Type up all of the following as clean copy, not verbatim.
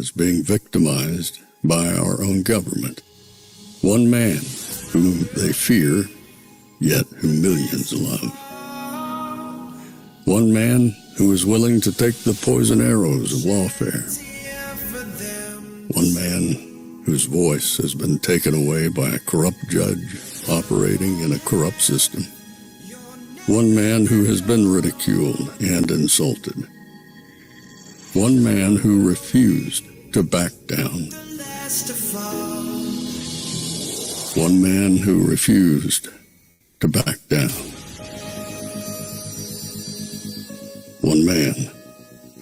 is being victimized by our own government. One man whom they fear, yet who millions love. One man who is willing to take the poison arrows of lawfare. One man whose voice has been taken away by a corrupt judge operating in a corrupt system. One man who has been ridiculed and insulted. One man who refused to back down. One man who refused to back down. One man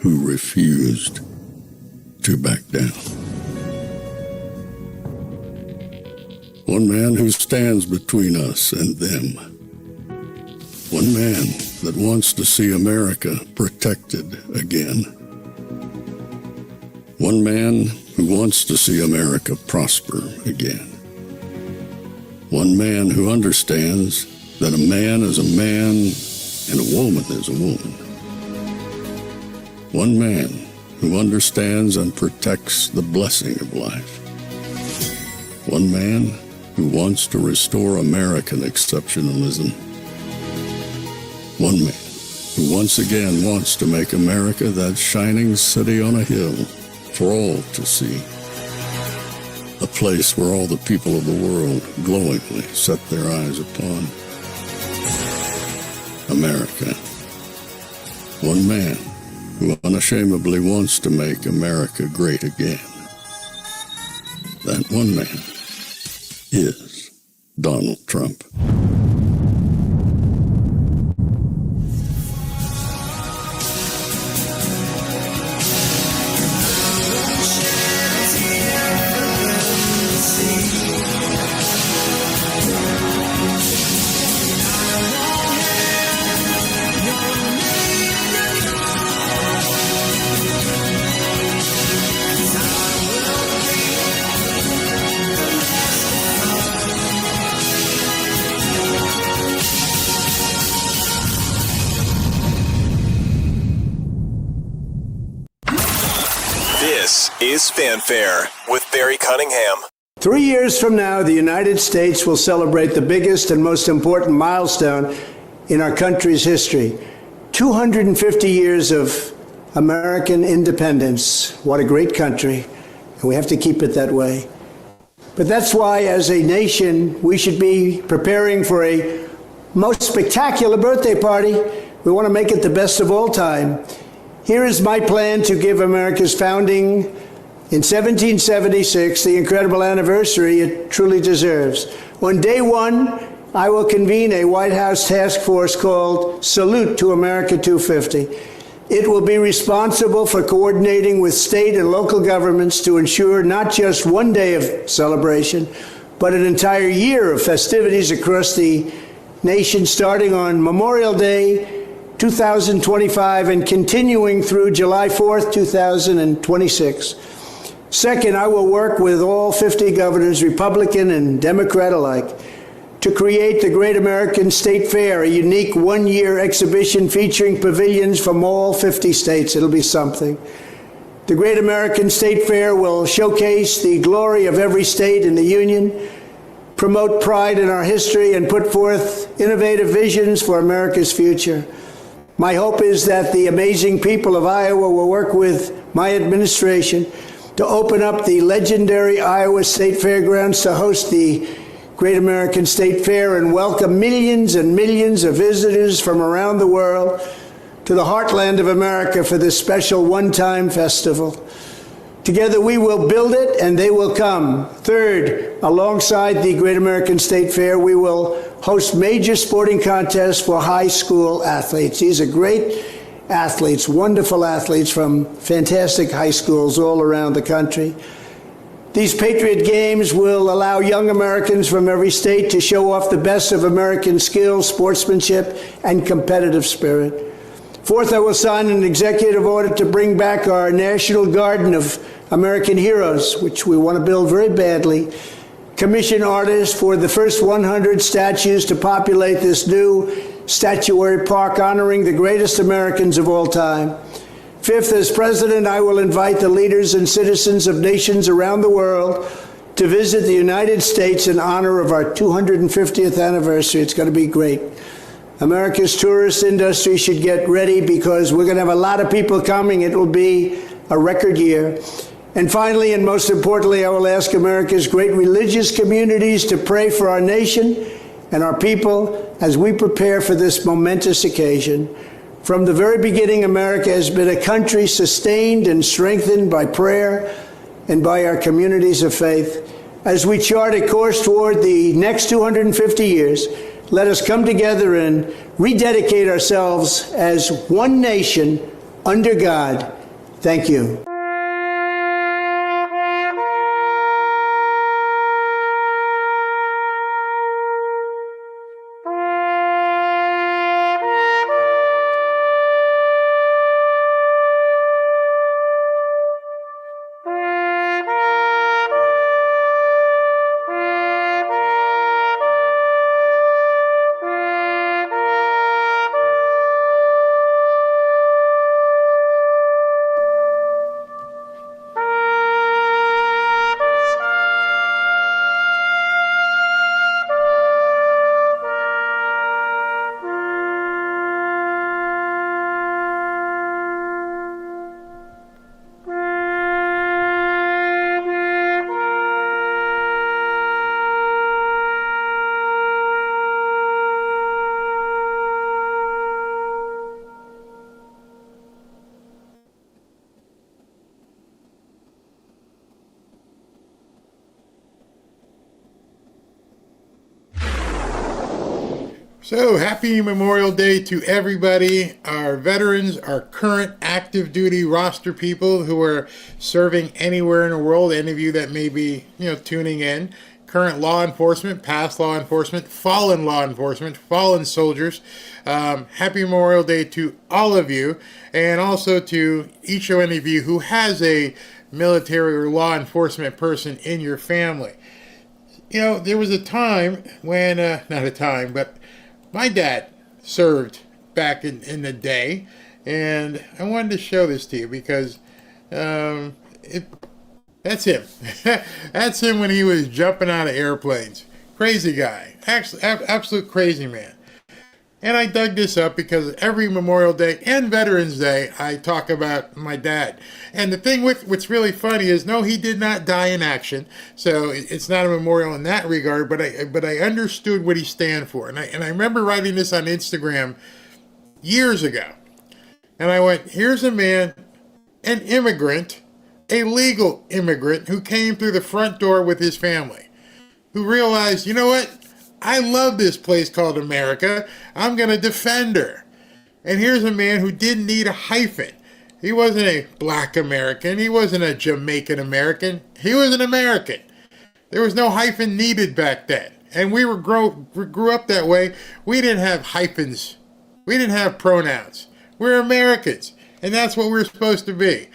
who refused to back down. One man who stands between us and them. One man that wants to see America protected again. One man who wants to see America prosper again. One man who understands that a man is a man and a woman is a woman. One man who understands and protects the blessing of life. One man who wants to restore American exceptionalism. One man who once again wants to make America that shining city on a hill for all to see. A place where all the people of the world glowingly set their eyes upon. America. One man who unashamedly wants to make America great again. That one man is Donald Trump. This is Fanfare with Barry Cunningham. 3 years from now, the United States will celebrate the biggest and most important milestone in our country's history. 250 years of American independence. What a great country. And we have to keep it that way. But that's why, as a nation, we should be preparing for a most spectacular birthday party. We want to make it the best of all time. Here is my plan to give America's founding in 1776 the incredible anniversary it truly deserves. On day one, I will convene a White House task force called Salute to America 250. It will be responsible for coordinating with state and local governments to ensure not just one day of celebration, but an entire year of festivities across the nation, starting on Memorial Day 2025 and continuing through July 4th, 2026. Second, I will work with all 50 governors, Republican and Democrat alike, to create the Great American State Fair, a unique one-year exhibition featuring pavilions from all 50 states. It'll be something. The Great American State Fair will showcase the glory of every state in the Union, promote pride in our history, and put forth innovative visions for America's future. My hope is that the amazing people of Iowa will work with my administration to open up the legendary Iowa State Fairgrounds to host the Great American State Fair and welcome millions and millions of visitors from around the world to the heartland of America for this special one-time festival. Together we will build it and they will come. Third, alongside the Great American State Fair, we will host major sporting contests for high school athletes. These are great athletes, wonderful athletes from fantastic high schools all around the country. These Patriot Games will allow young Americans from every state to show off the best of American skills, sportsmanship, and competitive spirit. Fourth, I will sign an executive order to bring back our National Garden of American Heroes, which we want to build very badly, commission artists for the first 100 statues to populate this new statuary park honoring the greatest Americans of all time. Fifth, as president, I will invite the leaders and citizens of nations around the world to visit the United States in honor of our 250th anniversary. It's going to be great. America's tourist industry should get ready because we're going to have a lot of people coming. It will be a record year. And finally, and most importantly, I will ask America's great religious communities to pray for our nation and our people as we prepare for this momentous occasion. From the very beginning, America has been a country sustained and strengthened by prayer and by our communities of faith. As we chart a course toward the next 250 years, let us come together and rededicate ourselves as one nation under God. Thank you. So, happy Memorial Day to everybody, our veterans, our current active duty roster people who are serving anywhere in the world, any of you that may be, tuning in, current law enforcement, past law enforcement, fallen soldiers. Happy Memorial Day to all of you, and also to each and any of you who has a military or law enforcement person in your family. There was a time when, but my dad served back in the day, and I wanted to show this to you because that's him. That's him when he was jumping out of airplanes. Crazy guy. Actually, absolute crazy man. And I dug this up because every Memorial Day and Veterans Day, I talk about my dad. And the thing what's really funny is, no, he did not die in action. So it's not a memorial in that regard, but I understood what he stand for. And I remember writing this on Instagram years ago. And I went, here's a man, an immigrant, a legal immigrant who came through the front door with his family, who realized, you know what? I love this place called America. I'm going to defend her. And here's a man who didn't need a hyphen. He wasn't a black American. He wasn't a Jamaican American. He was an American. There was no hyphen needed back then. And we grew up that way. We didn't have hyphens. We didn't have pronouns. We're Americans. And that's what we're supposed to be.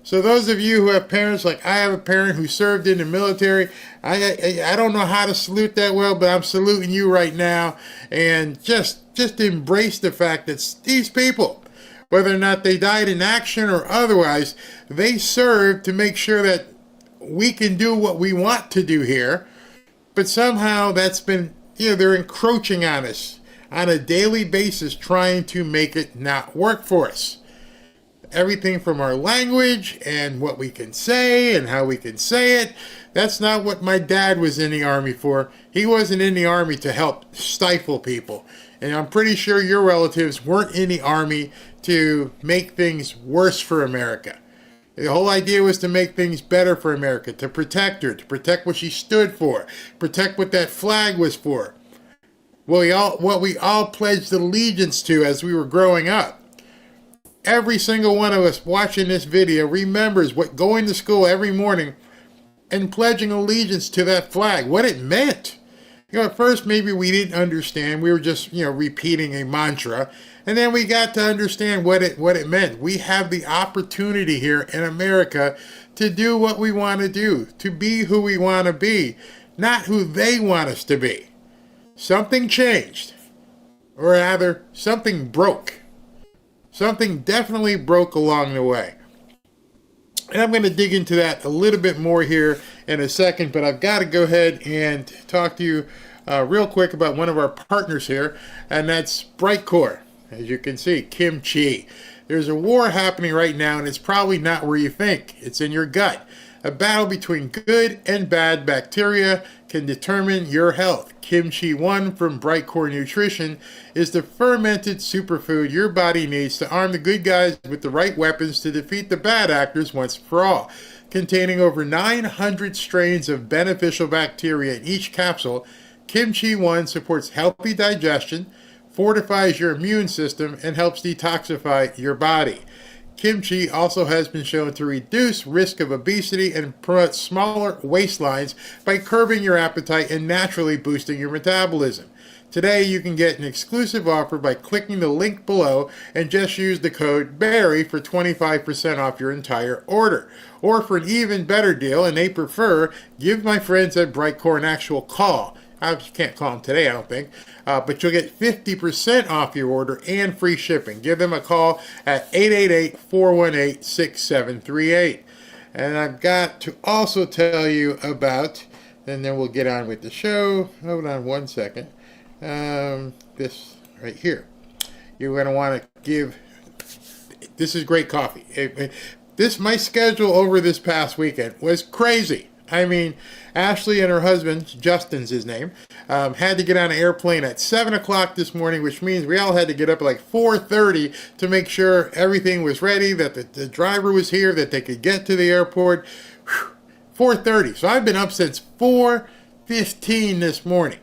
So those of you who have parents, like I have a parent who served in the military, I don't know how to salute that well, but I'm saluting you right now. And just embrace the fact that these people, whether or not they died in action or otherwise, they served to make sure that we can do what we want to do here. But somehow that's been, they're encroaching on us on a daily basis, trying to make it not work for us. Everything from our language and what we can say and how we can say it. That's not what my dad was in the Army for. He wasn't in the Army to help stifle people. And I'm pretty sure your relatives weren't in the Army to make things worse for America. The whole idea was to make things better for America, to protect her, to protect what she stood for, protect what that flag was for. What we all pledged allegiance to as we were growing up. Every single one of us watching this video remembers what going to school every morning and pledging allegiance to that flag, what it meant. At first maybe we didn't understand. We were just, repeating a mantra. And then we got to understand what it meant. We have the opportunity here in America to do what we want to do, to be who we want to be, not who they want us to be. Something changed, or rather, something broke. something definitely broke along the way. And I'm going to dig into that a little bit more here in a second, but I've got to go ahead and talk to you real quick about one of our partners here, and that's Brightcore. As you can see, Kimchi. There's a war happening right now, and it's probably not where you think. It's in your gut. A battle between good and bad bacteria can determine your health. Kimchi One from Brightcore Nutrition is the fermented superfood your body needs to arm the good guys with the right weapons to defeat the bad actors once for all. Containing over 900 strains of beneficial bacteria in each capsule, Kimchi One supports healthy digestion, fortifies your immune system, and helps detoxify your body. Kimchi also has been shown to reduce risk of obesity and promote smaller waistlines by curbing your appetite and naturally boosting your metabolism. Today you can get an exclusive offer by clicking the link below and just use the code BARRY for 25% off your entire order. Or for an even better deal, and they prefer, give my friends at Brightcore an actual call. I can't call them today, I don't think. But you'll get 50% off your order and free shipping. Give them a call at 888-418-6738. And I've got to also tell you about, and then we'll get on with the show. Hold on one second. This right here. You're going to want to give, this is great coffee. My schedule over this past weekend was crazy. I mean, Ashley and her husband, Justin's his name, had to get on an airplane at 7 o'clock this morning, which means we all had to get up at like 4:30 to make sure everything was ready, that the driver was here, that they could get to the airport. 4:30. So I've been up since 4:15 this morning.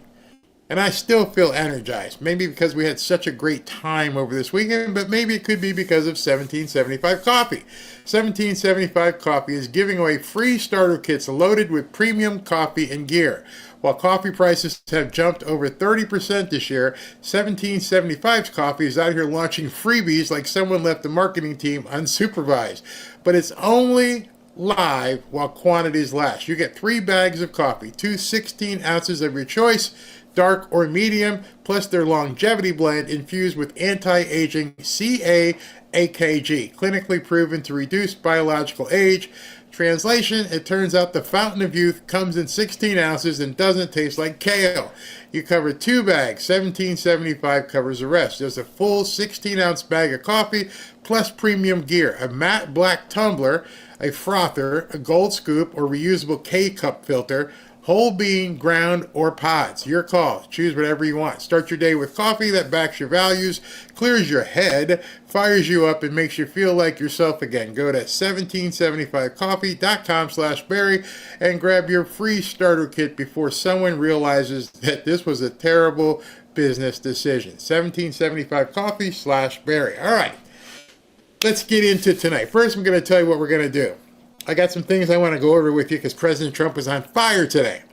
And I still feel energized. Maybe because we had such a great time over this weekend, but maybe it could be because of 1775 Coffee. 1775 Coffee is giving away free starter kits loaded with premium coffee and gear. While coffee prices have jumped over 30% this year, 1775's Coffee is out here launching freebies like someone left the marketing team unsupervised. But it's only live while quantities last. You get 3 bags of coffee, 2 16 ounces of your choice, dark or medium, plus their longevity blend infused with anti-aging CAAKG, clinically proven to reduce biological age. Translation, it turns out the Fountain of Youth comes in 16 ounces and doesn't taste like kale. You cover 2 bags, 1775 covers the rest. There's a full 16-ounce bag of coffee, plus premium gear, a matte black tumbler, a frother, a gold scoop, or reusable K-cup filter, whole bean, ground, or pods. Your call. Choose whatever you want. Start your day with coffee that backs your values, clears your head, fires you up, and makes you feel like yourself again. Go to 1775coffee.com/Barry and grab your free starter kit before someone realizes that this was a terrible business decision. 1775coffee/Barry. All right. Let's get into tonight. First, I'm going to tell you what we're going to do. I got some things I want to go over with you because President Trump was on fire today.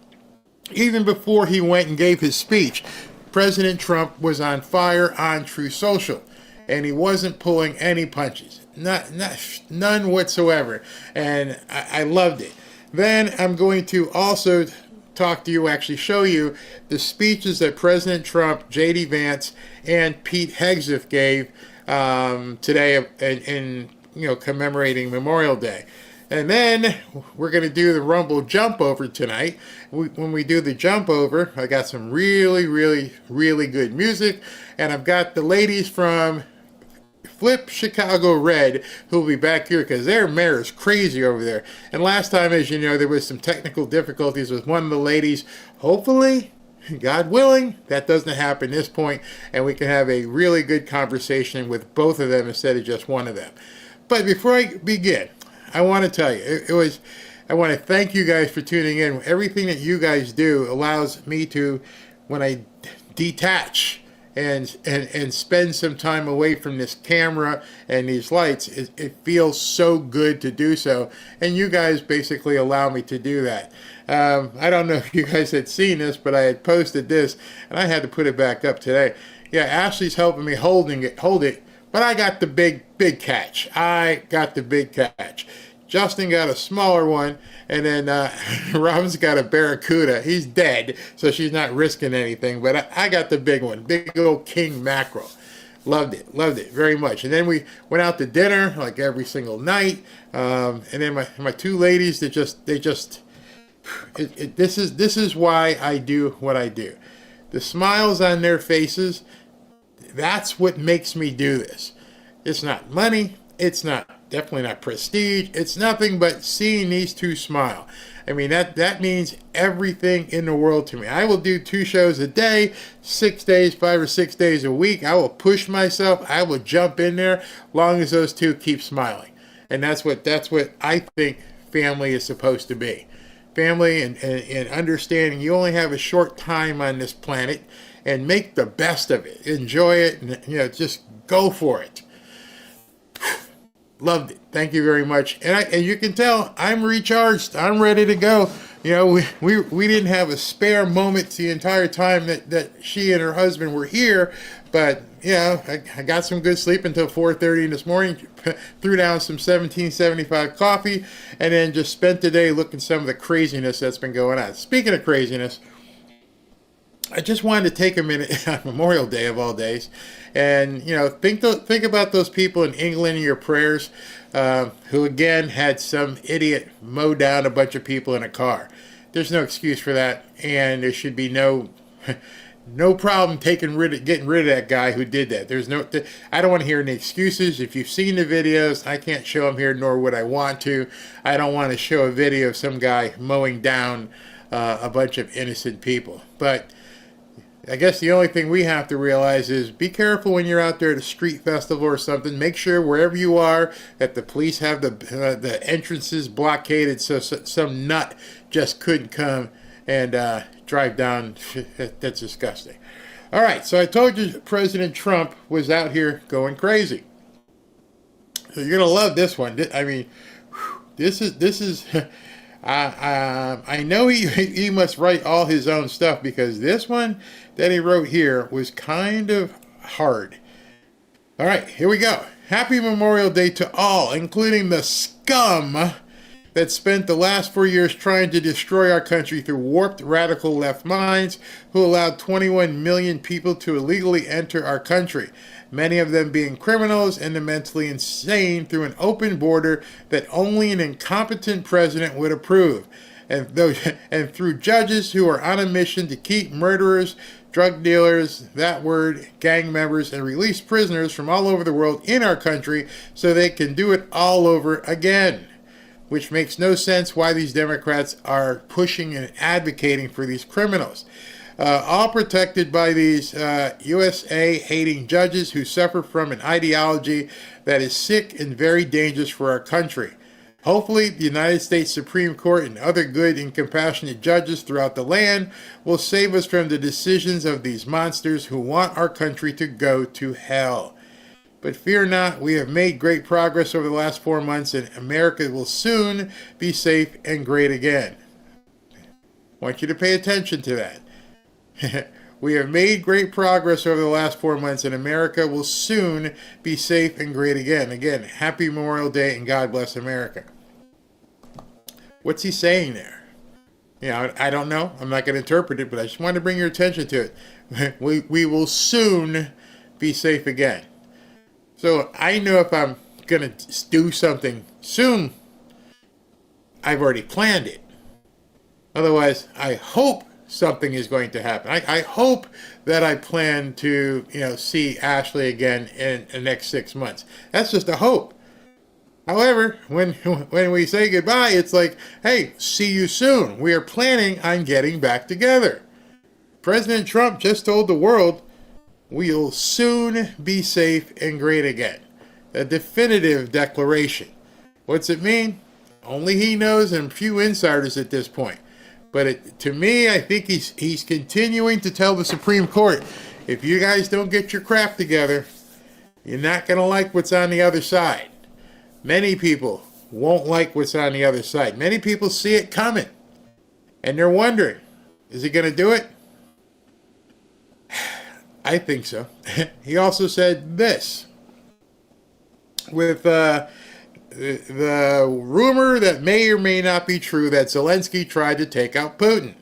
Even before he went and gave his speech, President Trump was on fire on Truth Social, and he wasn't pulling any punches. None whatsoever. And I loved it. Then I'm going to also talk to you, actually show you the speeches that President Trump, J.D. Vance, and Pete Hegseth gave today in commemorating Memorial Day. And then we're going to do the Rumble Jump Over tonight. When we do the Jump Over, I got some really, really, really good music. And I've got the ladies from Flip Chicago Red who will be back here because their mayor is crazy over there. And last time, as you know, there was some technical difficulties with one of the ladies. Hopefully, God willing, that doesn't happen at this point, and we can have a really good conversation with both of them instead of just one of them. But before I begin, I want to tell you, I want to thank you guys for tuning in. Everything that you guys do allows me to, when I detach and spend some time away from this camera and these lights, it feels so good to do so. And you guys basically allow me to do that. I don't know if you guys had seen this, but I had posted this, and I had to put it back up today. Yeah, Ashley's helping me hold it. But I got the big catch. I got the big catch. Justin got a smaller one, and then Robin's got a barracuda. He's dead, so she's not risking anything. But I got the big one, big old king mackerel. Loved it very much. And then we went out to dinner like every single night. And then my two ladies, this is why I do what I do. The smiles on their faces, that's what makes me do this. It's not money. It's definitely not prestige. It's nothing but seeing these two smile. I mean, that means everything in the world to me. I will do 2 shows a day, 6 days, 5 or 6 days a week. I will push myself. I will jump in there, long as those two keep smiling. And that's what I think family is supposed to be. Family and understanding you only have a short time on this planet, and make the best of it. Enjoy it, and just go for it. Loved it. Thank you very much. And you can tell I'm recharged. I'm ready to go. We didn't have a spare moment the entire time that she and her husband were here, but I got some good sleep until 4:30 this morning. Threw down some 1775 coffee, and then just spent the day looking at some of the craziness that's been going on. Speaking of craziness, I just wanted to take a minute on Memorial Day of all days, and think about those people in England in your prayers, who again had some idiot mow down a bunch of people in a car. There's no excuse for that, and there should be no problem getting rid of that guy who did that. I don't want to hear any excuses. If you've seen the videos, I can't show them here, nor would I want to. I don't want to show a video of some guy mowing down a bunch of innocent people, but I guess the only thing we have to realize is be careful when you're out there at a street festival or something. Make sure wherever you are that the police have the entrances blockaded so some nut just couldn't come and drive down. That's disgusting. All right, so I told you President Trump was out here going crazy. So you're gonna love this one. I mean, this is. I know he must write all his own stuff, because this one that he wrote here was kind of hard. All right, here we go. Happy Memorial Day to all, including the scum that spent the last 4 years trying to destroy our country through warped radical left minds who allowed 21 million people to illegally enter our country, many of them being criminals and the mentally insane, through an open border that only an incompetent president would approve, and through judges who are on a mission to keep murderers, drug dealers, gang members, and release prisoners from all over the world in our country so they can do it all over again. Which makes no sense why these Democrats are pushing and advocating for these criminals. All protected by these USA-hating judges who suffer from an ideology that is sick and very dangerous for our country. Hopefully, the United States Supreme Court and other good and compassionate judges throughout the land will save us from the decisions of these monsters who want our country to go to hell. But fear not, we have made great progress over the last 4 months, and America will soon be safe and great again. I want you to pay attention to that. We have made great progress over the last 4 months, and America will soon be safe and great again. Again, happy Memorial Day, and God bless America. What's he saying there? I don't know. I'm not going to interpret it, but I just want to bring your attention to it. We will soon be safe again. So I know if I'm going to do something soon, I've already planned it. Otherwise, I hope something is going to happen. I hope that I plan to, see Ashley again in the next 6 months. That's just a hope. However, when we say goodbye, it's like, hey, see you soon. We are planning on getting back together. President Trump just told the world, we'll soon be safe and great again. A definitive declaration. What's it mean? Only he knows, and few insiders at this point. But to me, I think he's continuing to tell the Supreme Court, if you guys don't get your crap together, you're not going to like what's on the other side. Many people won't like what's on the other side. Many people see it coming. And they're wondering, is he going to do it? I think so. He also said this. With the rumor that may or may not be true that Zelensky tried to take out Putin.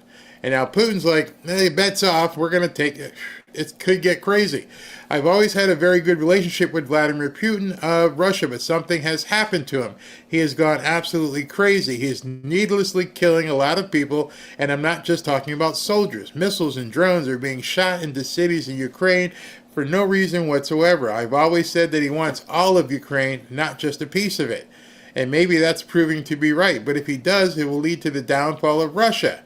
And now Putin's like, hey, bet's off. We're going to take it. it could get crazy. I've always had a very good relationship with Vladimir Putin of Russia, but something has happened to him. He has gone absolutely crazy. He is needlessly killing a lot of people, and I'm not just talking about soldiers. Missiles and drones are being shot into cities in Ukraine for no reason whatsoever. I've always said that he wants all of Ukraine, not just a piece of it. And maybe that's proving to be right, but if he does, it will lead to the downfall of Russia.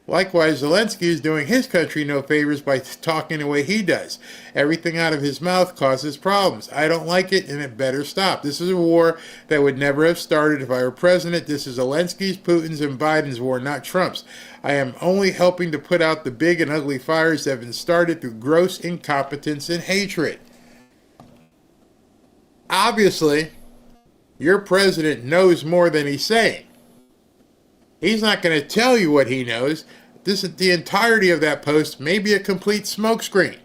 Likewise, Zelensky is doing his country no favors by talking the way he does. Everything out of his mouth causes problems. I don't like it, and it better stop. This is a war that would never have started if I were president. This is Zelensky's, Putin's, and Biden's war, not Trump's. I am only helping to put out the big and ugly fires that have been started through gross incompetence and hatred. Obviously, your president knows more than he's saying. He's not going to tell you what he knows. The entirety of that post may be a complete smokescreen.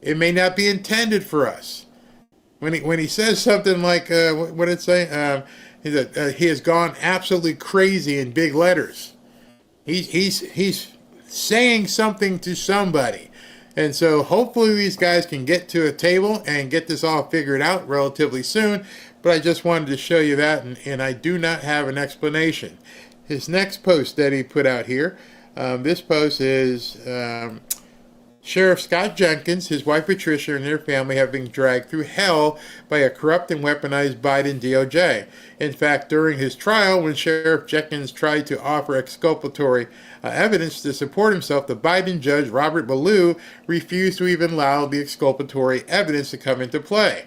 It may not be intended for us. When he says something like, what did it say? He has gone absolutely crazy in big letters. He's saying something to somebody. And so hopefully these guys can get to a table and get this all figured out relatively soon. But I just wanted to show you that, and I do not have an explanation. His next post that he put out here, this post is Sheriff Scott Jenkins, his wife Patricia, and their family have been dragged through hell by a corrupt and weaponized Biden DOJ. In fact, during his trial, when Sheriff Jenkins tried to offer exculpatory evidence to support himself, the Biden judge, Robert Ballou, refused to even allow the exculpatory evidence to come into play.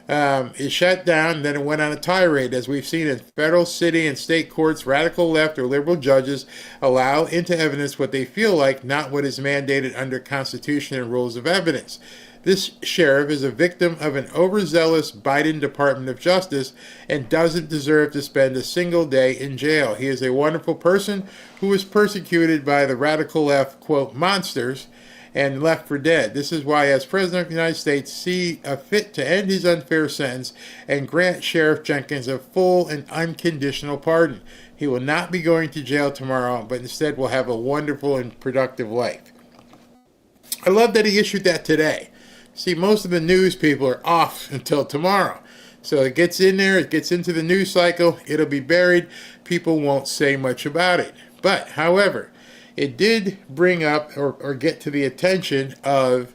It shut down, then it went on a tirade. As we've seen in federal, city, and state courts, radical left or liberal judges allow into evidence what they feel like, not what is mandated under Constitution and rules of evidence. This sheriff is a victim of an overzealous Biden Department of Justice and doesn't deserve to spend a single day in jail. He is a wonderful person who was persecuted by the radical left, quote, monsters, and left for dead. This is why, as President of the United States, see a fit to end his unfair sentence and grant Sheriff Jenkins a full and unconditional pardon. He will not be going to jail tomorrow, but instead will have a wonderful and productive life. I love that he issued that today. See, most of the news people are off until tomorrow. So it gets in there, it gets into the news cycle, it'll be buried, people won't say much about it. But, however, it did bring up or get to the attention of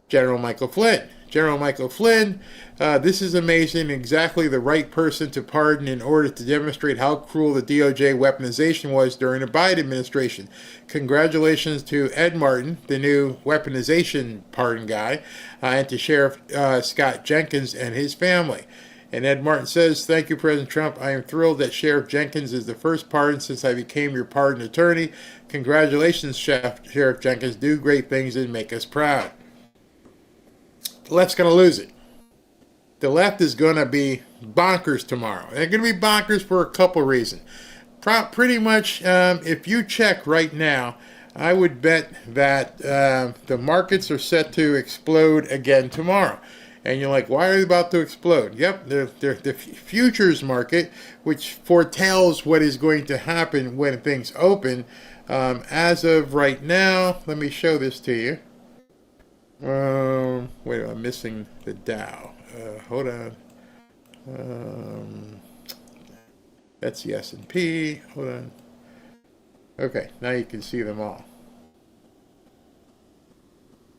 General Michael Flynn. General Michael Flynn, this is amazing, exactly the right person to pardon in order to demonstrate how cruel the DOJ weaponization was during the Biden administration. Congratulations to Ed Martin, the new weaponization pardon guy, and to Sheriff Scott Jenkins and his family. And Ed Martin says, thank you, President Trump. I am thrilled that Sheriff Jenkins is the first pardon since I became your pardon attorney. Congratulations, Sheriff Jenkins. Do great things and make us proud. The left's going to lose it. The left is going to be bonkers tomorrow. They're going to be bonkers for a couple reasons. Pretty much, if you check right now, I would bet that the markets are set to explode again tomorrow. And you're like, why are they about to explode? Yep, the futures market, which foretells what is going to happen when things open. As of right now, let me show this to you. Wait, I'm missing the Dow. Hold on. That's the S&P. Hold on. Okay, now you can see them all.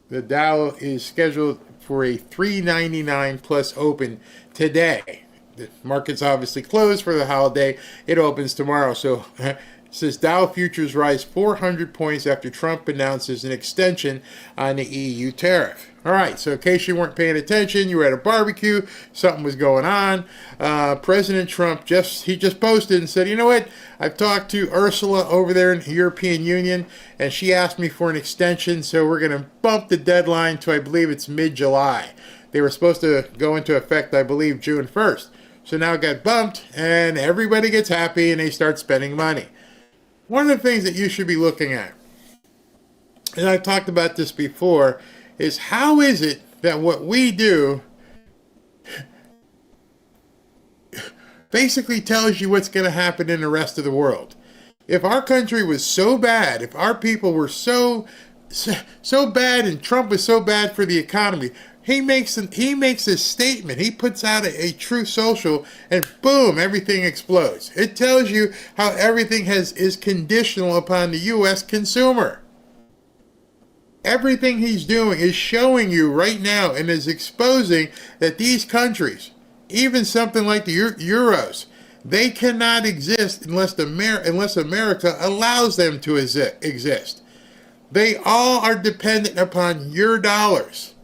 The Dow is scheduled for a 399 plus open today. The market's obviously closed for the holiday. It opens tomorrow. So it says Dow futures rise 400 points after Trump announces an extension on the EU tariff. All right, so in case you weren't paying attention, you were at a barbecue, something was going on. President Trump just posted and said, you know what? I've talked to Ursula over there in the European Union, and she asked me for an extension, so we're going to bump the deadline to, I believe it's mid-July. They were supposed to go into effect, I believe, June 1st. So now it got bumped, and everybody gets happy, and they start spending money. One of the things that you should be looking at, and I've talked about this before, is how is it that what we do basically tells you what's going to happen in the rest of the world. If our country was so bad, if our people were so so bad, and Trump was so bad for the economy. He makes a statement. He puts out a true social, and boom, everything explodes. It tells you how everything is conditional upon the U.S. consumer. Everything he's doing is showing you right now and is exposing that these countries, even something like the Euros, they cannot exist unless America allows them to exist. They all are dependent upon your dollars.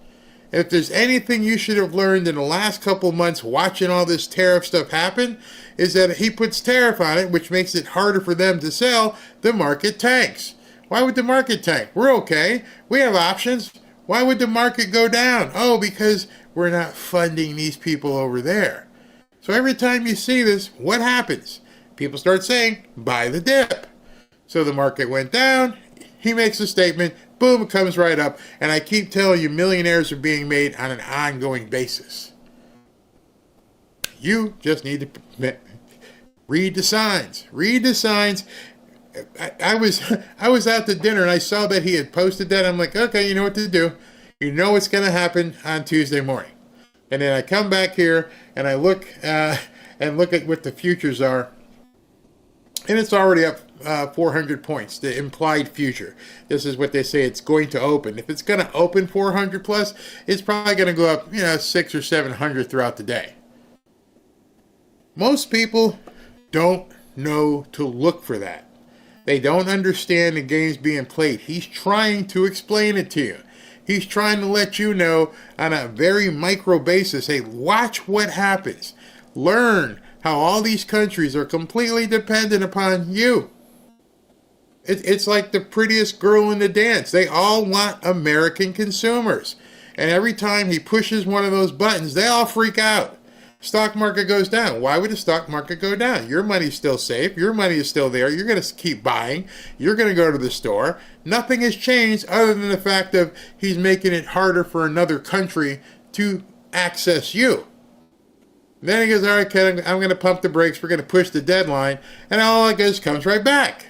If there's anything you should have learned in the last couple months watching all this tariff stuff happen, is that he puts tariff on it, which makes it harder for them to sell, the market tanks. Why would the market tank? We're okay. We have options. Why would the market go down? Oh, because we're not funding these people over there. So every time you see this, what happens? People start saying, buy the dip. So the market went down. He makes a statement. Boom, it comes right up. And I keep telling you, millionaires are being made on an ongoing basis. You just need to read the signs. Read the signs. I was out to dinner and I saw that he had posted that. I'm like, okay, you know what to do. You know what's going to happen on Tuesday morning. And then I come back here and I look at what the futures are. And it's already up 400 points, the implied future. This is what they say it's going to open. If it's going to open 400 plus, it's probably going to go up, 600 or 700 throughout the day. Most people don't know to look for that. They don't understand the games being played. He's trying to explain it to you. He's trying to let you know on a very micro basis, hey, watch what happens. Learn how all these countries are completely dependent upon you. It's like the prettiest girl in the dance. They all want American consumers. And every time he pushes one of those buttons, they all freak out. Stock market goes down. Why would the stock market go down? Your money's still safe. Your money is still there. You're going to keep buying. You're going to go to the store. Nothing has changed other than the fact of he's making it harder for another country to access you. Then he goes, all right, kid, I'm going to pump the brakes. We're going to push the deadline. And all it goes comes right back.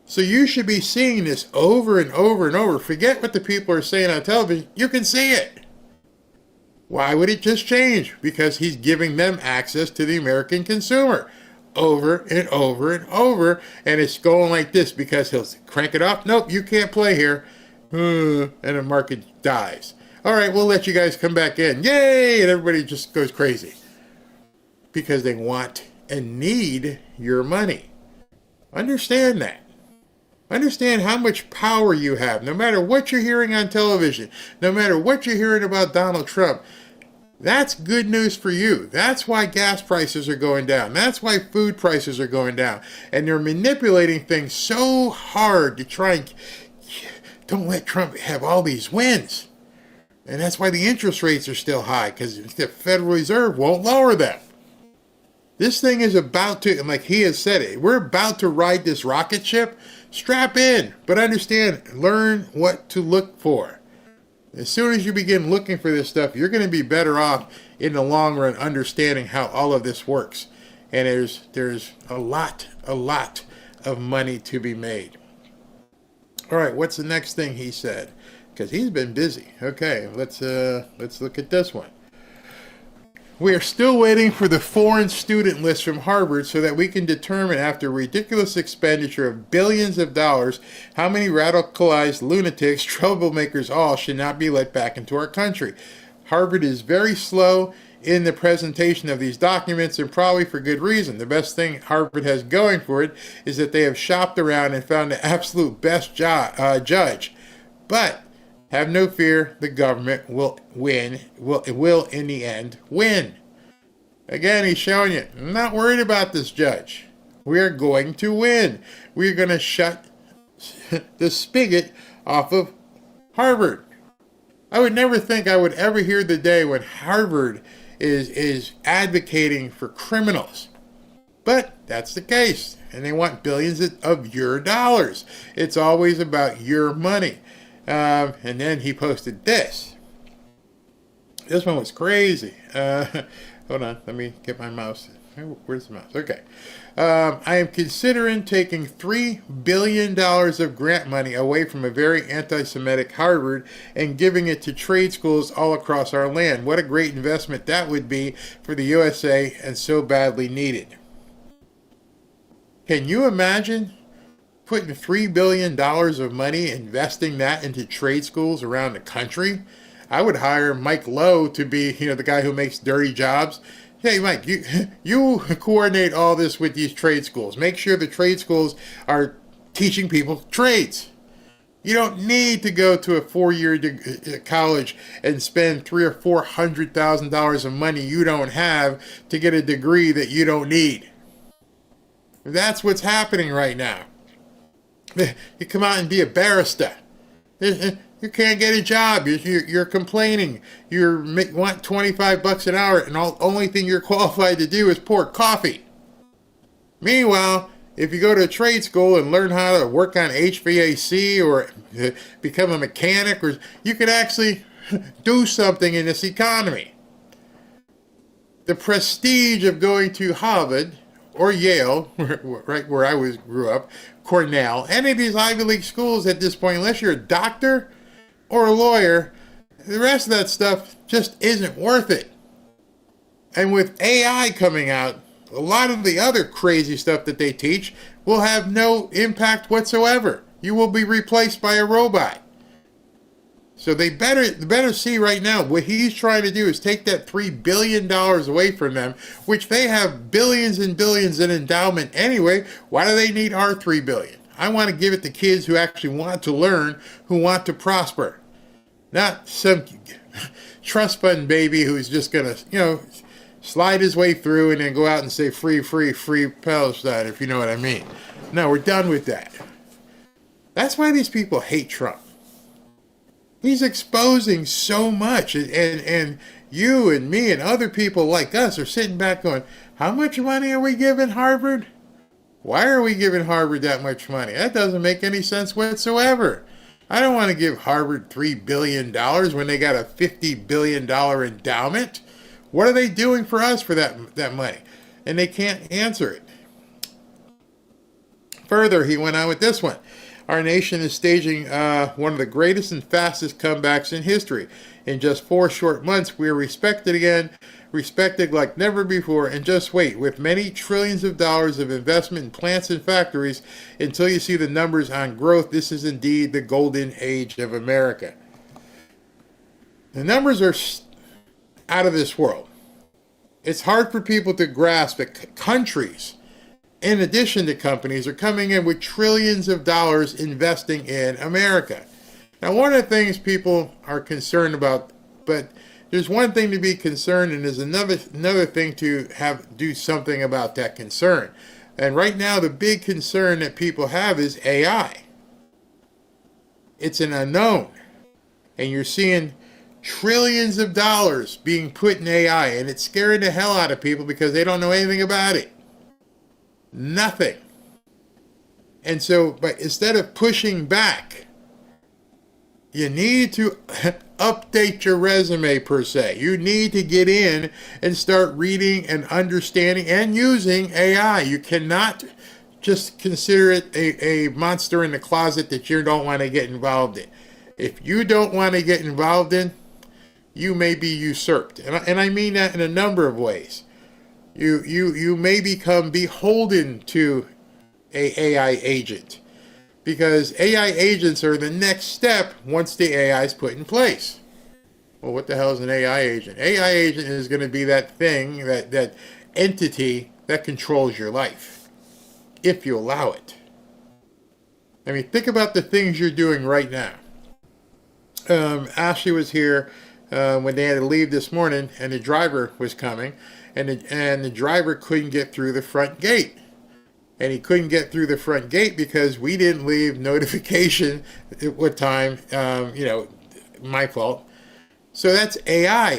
So you should be seeing this over and over and over. Forget what the people are saying on television. You can see it. Why would it just change? Because he's giving them access to the American consumer over and over and over. And it's going like this because he'll crank it off. Nope, you can't play here. And the market dies. All right, we'll let you guys come back in. Yay! And everybody just goes crazy. Because they want and need your money. Understand that. Understand how much power you have. No matter what you're hearing on television, no matter what you're hearing about Donald Trump, that's good news for you. That's why gas prices are going down. That's why food prices are going down. And they're manipulating things so hard to try and don't let Trump have all these wins. And that's why the interest rates are still high, because the Federal Reserve won't lower them. This thing is about to, and like he has said it, we're about to ride this rocket ship. Strap in, but understand, learn what to look for. As soon as you begin looking for this stuff, you're going to be better off in the long run understanding how all of this works. And there's a lot of money to be made. All right, what's the next thing he said? Because he's been busy. Okay, let's look at this one. We are still waiting for the foreign student list from Harvard so that we can determine, after ridiculous expenditure of billions of dollars, how many radicalized lunatics, troublemakers all, should not be let back into our country. Harvard is very slow in the presentation of these documents, and probably for good reason. The best thing Harvard has going for it is that they have shopped around and found the absolute best judge. But have no fear, the government will win. It will, in the end, win. Again, he's showing you, I'm not worried about this judge. We are going to win. We are going to shut the spigot off of Harvard. I would never think I would ever hear the day when Harvard is advocating for criminals. But that's the case. And they want billions of your dollars. It's always about your money. And then he posted this. This one was crazy. Hold on, let me get my mouse Where's the mouse? Okay. I am considering taking $3 billion of grant money away from a very anti-Semitic Harvard and giving it to trade schools all across our land. What a great investment that would be for the USA and so badly needed. Can you imagine putting $3 billion of money, investing that into trade schools around the country? I would hire Mike Lowe to be, the guy who makes dirty jobs. Hey, Mike, you coordinate all this with these trade schools. Make sure the trade schools are teaching people trades. You don't need to go to a 4-year college and spend $300,000 or $400,000 of money you don't have to get a degree that you don't need. That's what's happening right now. You come out and be a barrister. You can't get a job. You're complaining. You want $25 an hour, and the only thing you're qualified to do is pour coffee. Meanwhile, if you go to a trade school and learn how to work on HVAC or become a mechanic, or you could actually do something in this economy. The prestige of going to Harvard or Yale, right where I grew up, Cornell, any of these Ivy League schools at this point, unless you're a doctor or a lawyer, the rest of that stuff just isn't worth it. And with AI coming out, a lot of the other crazy stuff that they teach will have no impact whatsoever. You will be replaced by a robot. So they better see right now what he's trying to do is take that $3 billion away from them, which they have billions and billions in endowment anyway. Why do they need our $3 billion? I want to give it to kids who actually want to learn, who want to prosper. Not some trust fund baby who's just going to, slide his way through and then go out and say free, free, free Palestine, if you know what I mean. No, we're done with that. That's why these people hate Trump. He's exposing so much, and you and me and other people like us are sitting back going, how much money are we giving Harvard? Why are we giving Harvard that much money? That doesn't make any sense whatsoever. I don't want to give Harvard $3 billion when they got a $50 billion endowment. What are they doing for us for that money? And they can't answer it. Further, he went on with this one. Our nation is staging one of the greatest and fastest comebacks in history. In just 4 short months, we are respected again, respected like never before. And just wait, with many trillions of dollars of investment in plants and factories, until you see the numbers on growth, this is indeed the golden age of America. The numbers are out of this world. It's hard for people to grasp that countries, in addition to companies, are coming in with trillions of dollars investing in America. Now, one of the things people are concerned about, but there's one thing to be concerned, and there's another thing to do something about that concern. And right now, the big concern that people have is AI. It's an unknown, and you're seeing trillions of dollars being put in AI, and it's scaring the hell out of people because they don't know anything about it. Nothing. And so, but instead of pushing back, you need to update your resume per se. You need to get in and start reading and understanding and using AI. You cannot just consider it a monster in the closet that you don't want to get involved in. If you don't want to get involved in, you may be usurped. And I mean that in a number of ways. You may become beholden to an AI agent, because AI agents are the next step once the AI is put in place. Well, what the hell is an AI agent? AI agent is going to be that thing, that entity that controls your life, if you allow it. I mean, think about the things you're doing right now. Ashley was here when they had to leave this morning, and the driver was coming, and the driver couldn't get through the front gate. And he couldn't get through the front gate because we didn't leave notification at what time, my fault. So that's AI.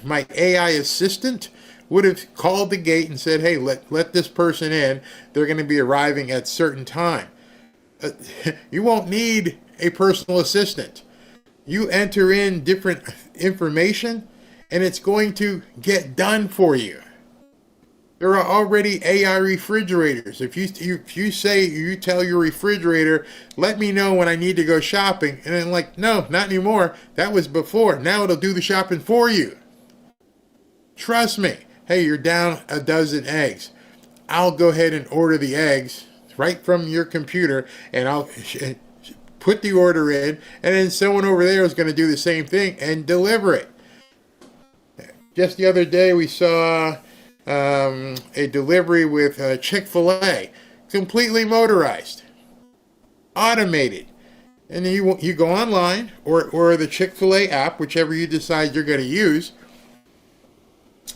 My AI assistant would have called the gate and said, hey, let this person in. They're going to be arriving at certain time. You won't need a personal assistant. You enter in different information, and it's going to get done for you. There are already AI refrigerators. If you tell your refrigerator, let me know when I need to go shopping, and then like, no, not anymore. That was before. Now it'll do the shopping for you. Trust me. Hey, you're down a dozen eggs. I'll go ahead and order the eggs right from your computer, and I'll put the order in, and then someone over there is going to do the same thing and deliver it. Just the other day, we saw a delivery with Chick-fil-A, completely motorized, automated. And then you go online or the Chick-fil-A app, whichever you decide you're going to use.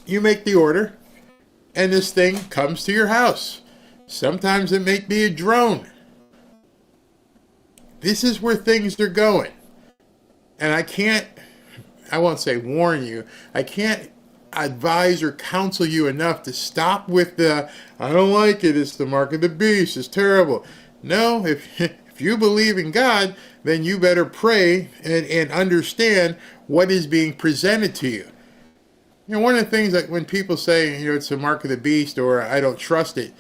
You make the order, and this thing comes to your house. Sometimes it may be a drone. This is where things are going. And I won't say warn you, I can't advise or counsel you enough to stop with the, I don't like it, it's the mark of the beast, it's terrible. No, if you believe in God, then you better pray and understand what is being presented to you. You know, one of the things that when people say, you know, it's the mark of the beast or I don't trust it,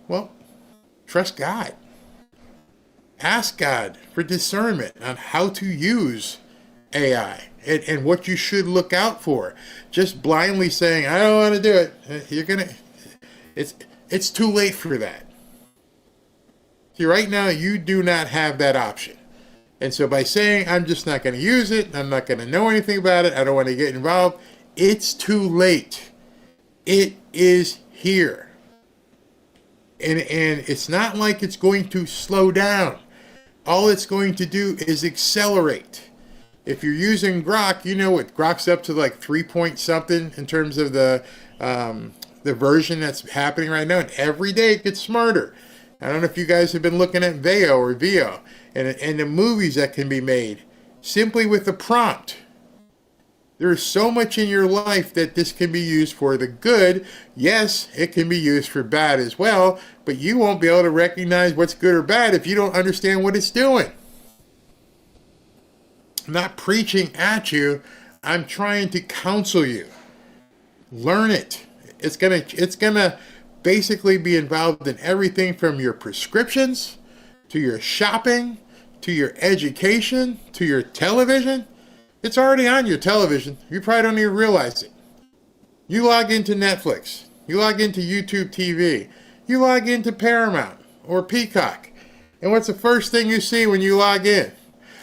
well, trust God. Ask God for discernment on how to use AI and what you should look out for. Just blindly saying, I don't want to do it, it's too late for that. See, right now, you do not have that option. And so by saying, I'm just not going to use it, I'm not going to know anything about it, I don't want to get involved, it's too late. It is here. And it's not like it's going to slow down. All it's going to do is accelerate. If you're using Grok, you know what Grok's up to, like 3 point something in terms of the version that's happening right now. And every day it gets smarter. I don't know if you guys have been looking at Veo and the movies that can be made simply with a prompt. There is so much in your life that this can be used for the good. Yes, it can be used for bad as well, but you won't be able to recognize what's good or bad if you don't understand what it's doing. I'm not preaching at you. I'm trying to counsel you. Learn it. It's gonna basically be involved in everything from your prescriptions, to your shopping, to your education, to your television. It's already on your television. You probably don't even realize it. You log into Netflix. You log into YouTube TV. You log into Paramount or Peacock. And what's the first thing you see when you log in?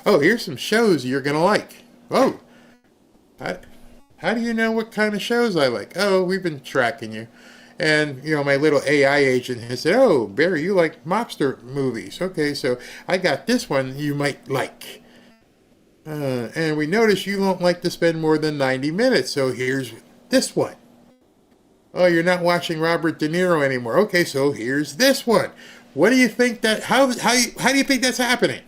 Oh, here's some shows you're going to like. Oh, how do you know what kind of shows I like? Oh, we've been tracking you. And, you know, my little AI agent has said, oh, Barry, you like mobster movies. Okay, so I got this one you might like. And we notice you don't like to spend more than 90 minutes, so here's this one. Oh, you're not watching Robert De Niro anymore. Okay, so here's this one. What do you think that, how do you think that's happening?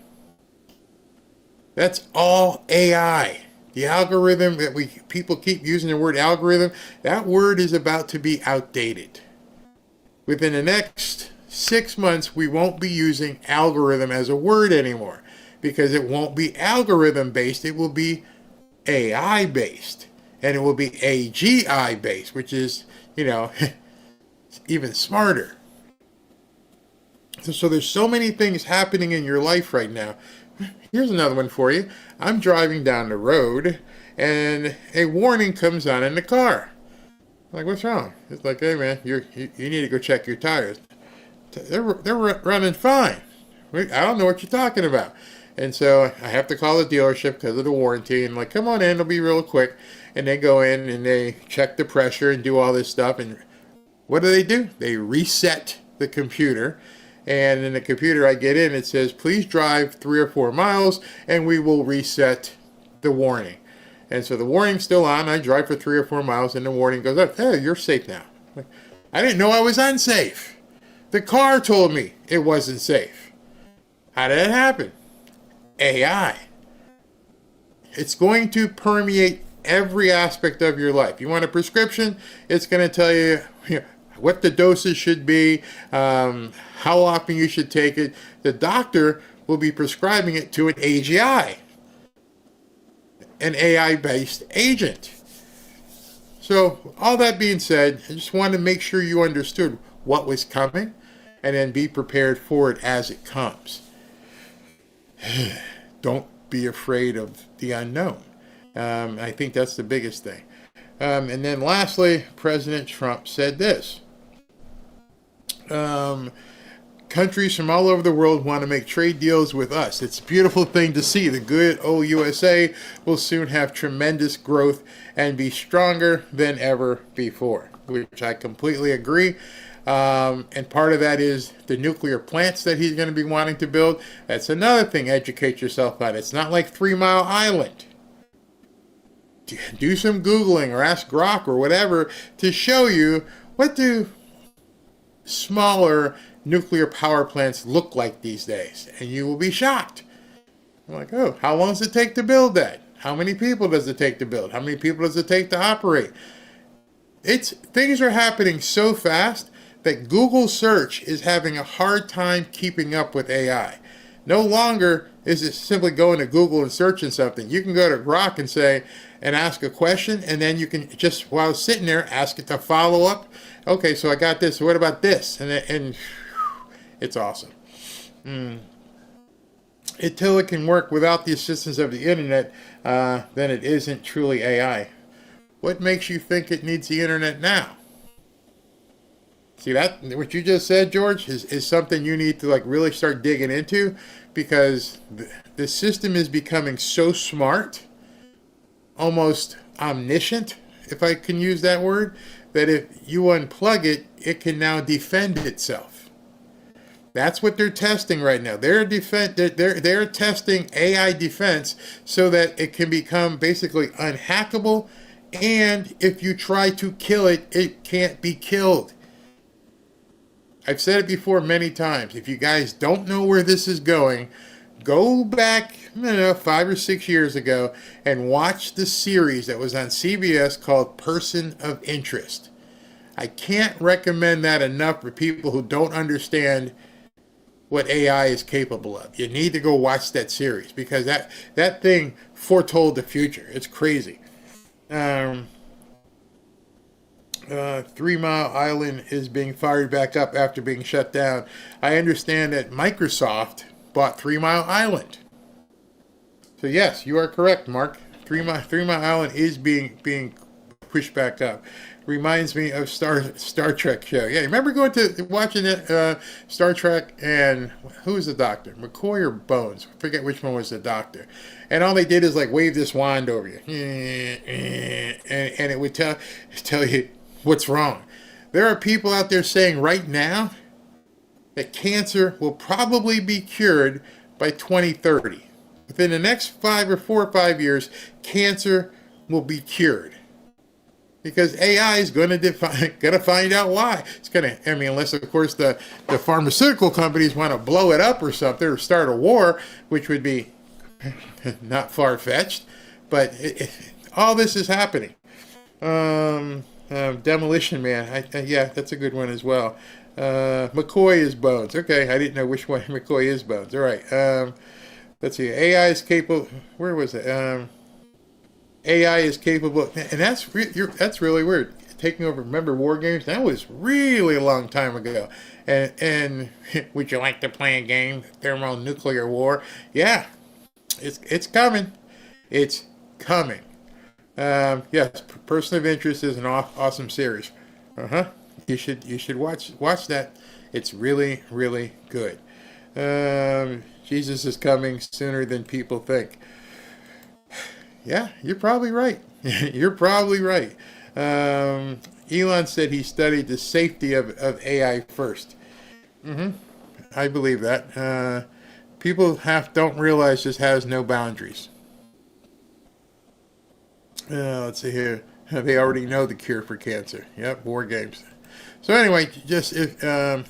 That's all AI. The algorithm that people keep using the word algorithm, that word is about to be outdated. Within the next 6 months, we won't be using algorithm as a word anymore. Because it won't be algorithm based, it will be AI based. And it will be AGI based, which is, you know, even smarter. So there's so many things happening in your life right now. Here's another one for you. I'm driving down the road and a warning comes on in the car. I'm like, what's wrong? It's like, hey man, you need to go check your tires. They're running fine. I don't know what you're talking about. And so I have to call the dealership because of the warranty. And like, come on in, it'll be real quick. And they go in and they check the pressure and do all this stuff. And what do? They reset the computer. And in the computer I get in, it says, please drive 3 or 4 miles and we will reset the warning. And so the warning's still on. I drive for 3 or 4 miles and the warning goes up. Hey, you're safe now. I didn't know I was unsafe. The car told me it wasn't safe. How did that happen? AI. It's going to permeate every aspect of your life. You want a prescription? It's going to tell you, what the doses should be, how often you should take it. The doctor will be prescribing it to an AGI, an AI-based agent. So all that being said, I just wanted to make sure you understood what was coming and then be prepared for it as it comes. Don't be afraid of the unknown. I think that's the biggest thing. And then lastly, President Trump said this. Countries from all over the world want to make trade deals with us. It's a beautiful thing to see. The good old USA will soon have tremendous growth and be stronger than ever before, which I completely agree. And part of that is the nuclear plants that he's going to be wanting to build. That's another thing. Educate yourself on. It's not like 3 Mile Island. Do some Googling or ask Grok or whatever to show you what do smaller nuclear power plants look like these days, and you will be shocked. I'm like, oh, how long does it take to build that? How many people does it take to build? How many people does it take to operate? Things are happening so fast that Google search is having a hard time keeping up with AI. No longer is it simply going to Google and searching something. You can go to Grok and say, and ask a question, and then you can just, while sitting there, ask it to follow up. Okay, so I got this. What about this? And it's awesome. Until it can work without the assistance of the internet, then it isn't truly AI. What makes you think it needs the internet now? See, that what you just said, George, is something you need to like really start digging into, because the system is becoming so smart, almost omniscient, if I can use that word, that if you unplug it, it can now defend itself. That's what they're testing right now. They're testing AI defense so that it can become basically unhackable, and if you try to kill it, it can't be killed. I've said it before many times. If you guys don't know where this is going, go back, 5 or 6 years ago and watch the series that was on CBS called Person of Interest. I can't recommend that enough for people who don't understand what AI is capable of. You need to go watch that series, because that thing foretold the future. It's crazy. 3 Mile Island is being fired back up after being shut down. I understand that Microsoft bought 3 Mile Island. So yes, you are correct, Mark. 3 Mile Island is being pushed back up. Reminds me of Star Trek show. Yeah, remember going to watching it, Star Trek, and who was the doctor? McCoy or Bones? I forget which one was the doctor. And all they did is like wave this wand over you, and it would tell you what's wrong. There are people out there saying right now that cancer will probably be cured by 2030. Within the next 4 or 5 years, cancer will be cured. Because AI is going to find out why. It's going to, unless of course the pharmaceutical companies want to blow it up or something, or start a war, which would be not far-fetched. But all this is happening. Demolition Man, yeah, that's a good one as well. McCoy is Bones. Okay, I didn't know which one McCoy is Bones. All right. Let's see. AI is capable. Where was it? AI is capable, and that's really weird. Taking over. Remember War Games? That was really a long time ago. And would you like to play a game? Thermonuclear war? Yeah, it's coming. It's coming. Yes, Person of Interest is an awesome series. You should watch that. It's really, really good. Jesus is coming sooner than people think. Yeah, you're probably right. You're probably right. Elon said he studied the safety of AI first. I believe that. People don't realize this has no boundaries. Let's see here. They already know the cure for cancer. Yep, War Games. So anyway,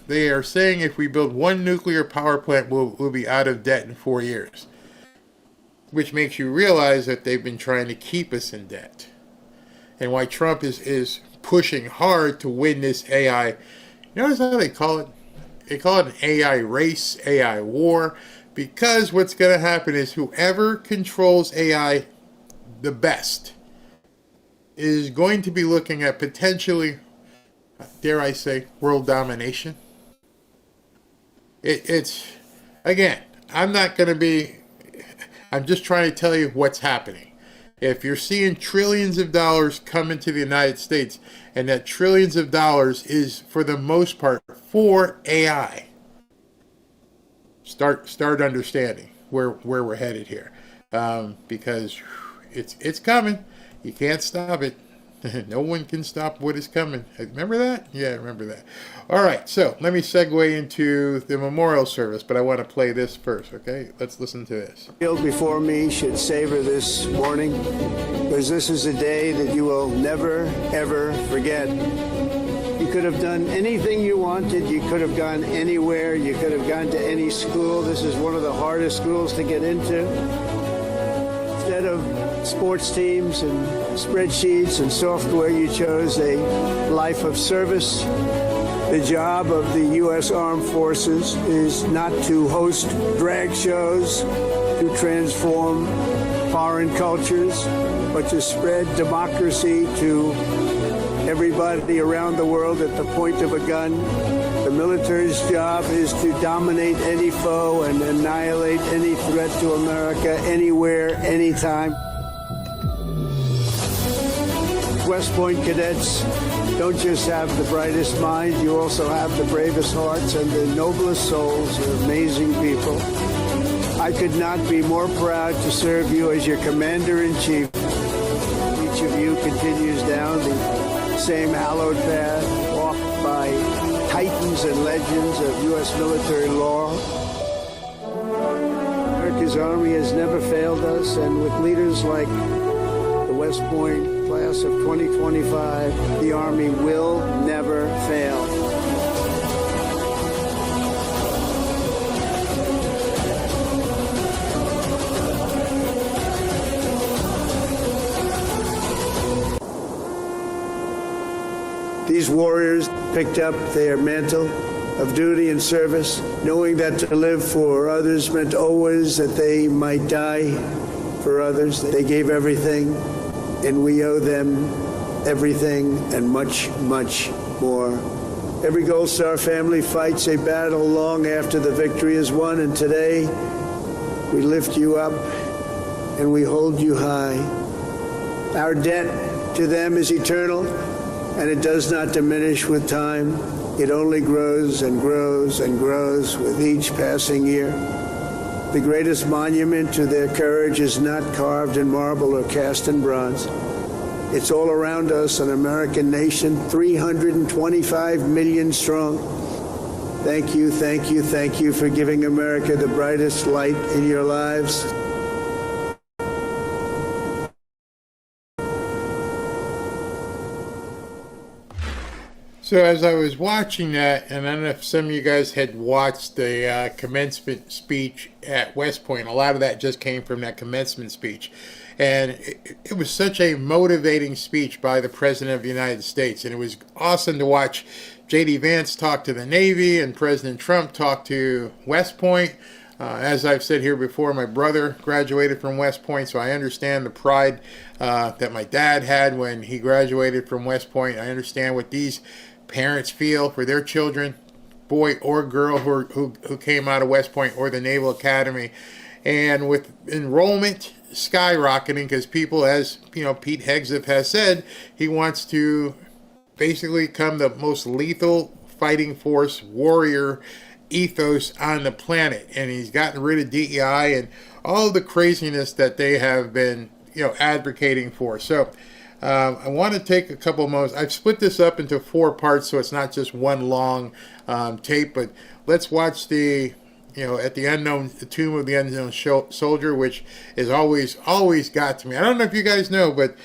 they are saying if we build one nuclear power plant, we'll be out of debt in 4 years. Which makes you realize that they've been trying to keep us in debt. And why Trump is pushing hard to win this AI. You notice how they call it? They call it an AI race, AI war. Because what's going to happen is whoever controls AI the best is going to be looking at potentially, dare I say, world domination. It's, again, I'm not going to be, I'm just trying to tell you what's happening. If you're seeing trillions of dollars come into the United States, and that trillions of dollars is, for the most part, for AI, start understanding where we're headed here, because it's coming. You can't stop it. No one can stop what is coming. Remember that? Yeah, remember that. All right, so let me segue into the memorial service, but I want to play this first, okay? Let's listen to this. Field before me should savor this morning, because this is a day that you will never, ever forget. You could have done anything you wanted. You could have gone anywhere. You could have gone to any school. This is one of the hardest schools to get into. Instead of sports teams and spreadsheets and software, you chose a life of service. The job of the U.S. Armed Forces is not to host drag shows, to transform foreign cultures, but to spread democracy to everybody around the world at the point of a gun. The military's job is to dominate any foe and annihilate any threat to America, anywhere, anytime. West Point cadets don't just have the brightest minds, you also have the bravest hearts and the noblest souls. You're amazing people. I could not be more proud to serve you as your commander-in-chief. Each of you continues down the same hallowed path walked by titans and legends of U.S. military law. America's Army has never failed us, and with leaders like the West Point class of 2025, the Army will never fail. These warriors picked up their mantle of duty and service, knowing that to live for others meant always that they might die for others. They gave everything, and we owe them everything and much, much more. Every Gold Star family fights a battle long after the victory is won, and today we lift you up and we hold you high. Our debt to them is eternal, and it does not diminish with time. It only grows and grows and grows with each passing year. The greatest monument to their courage is not carved in marble or cast in bronze. It's all around us, an American nation, 325 million strong. Thank you, thank you, thank you for giving America the brightest light in your lives. So as I was watching that, and I don't know if some of you guys had watched the commencement speech at West Point, a lot of that just came from that commencement speech. And it was such a motivating speech by the President of the United States. And it was awesome to watch J.D. Vance talk to the Navy and President Trump talk to West Point. As I've said here before, my brother graduated from West Point, so I understand the pride that my dad had when he graduated from West Point. I understand what these parents feel for their children, boy or girl, who came out of West Point or the Naval Academy. And with enrollment skyrocketing, because people, as you know, Pete Hegseth has said, he wants to basically become the most lethal fighting force warrior ethos on the planet, and he's gotten rid of DEI and all of the craziness that they have been, advocating for. So I want to take a couple of moments. I've split this up into 4 parts, so it's not just one long tape. But let's watch the at the Tomb of the Unknown Soldier, which is always got to me. I don't know if you guys know, but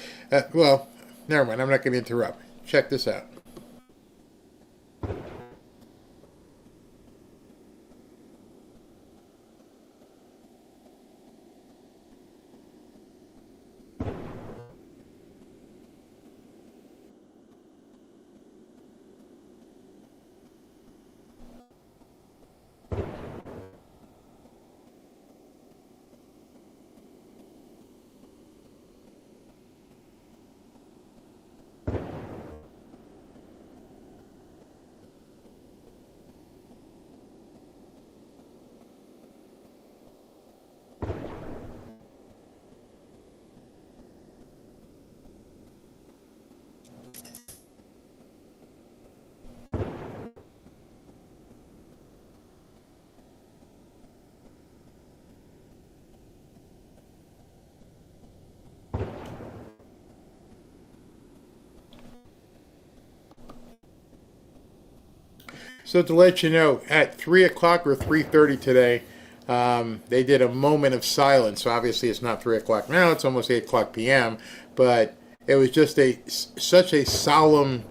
well, never mind. I'm not going to interrupt. Check this out. So to let you know, at 3 o'clock or 3:30 today, they did a moment of silence. So obviously it's not 3 o'clock now, it's almost 8 o'clock p.m., but it was just such a solemn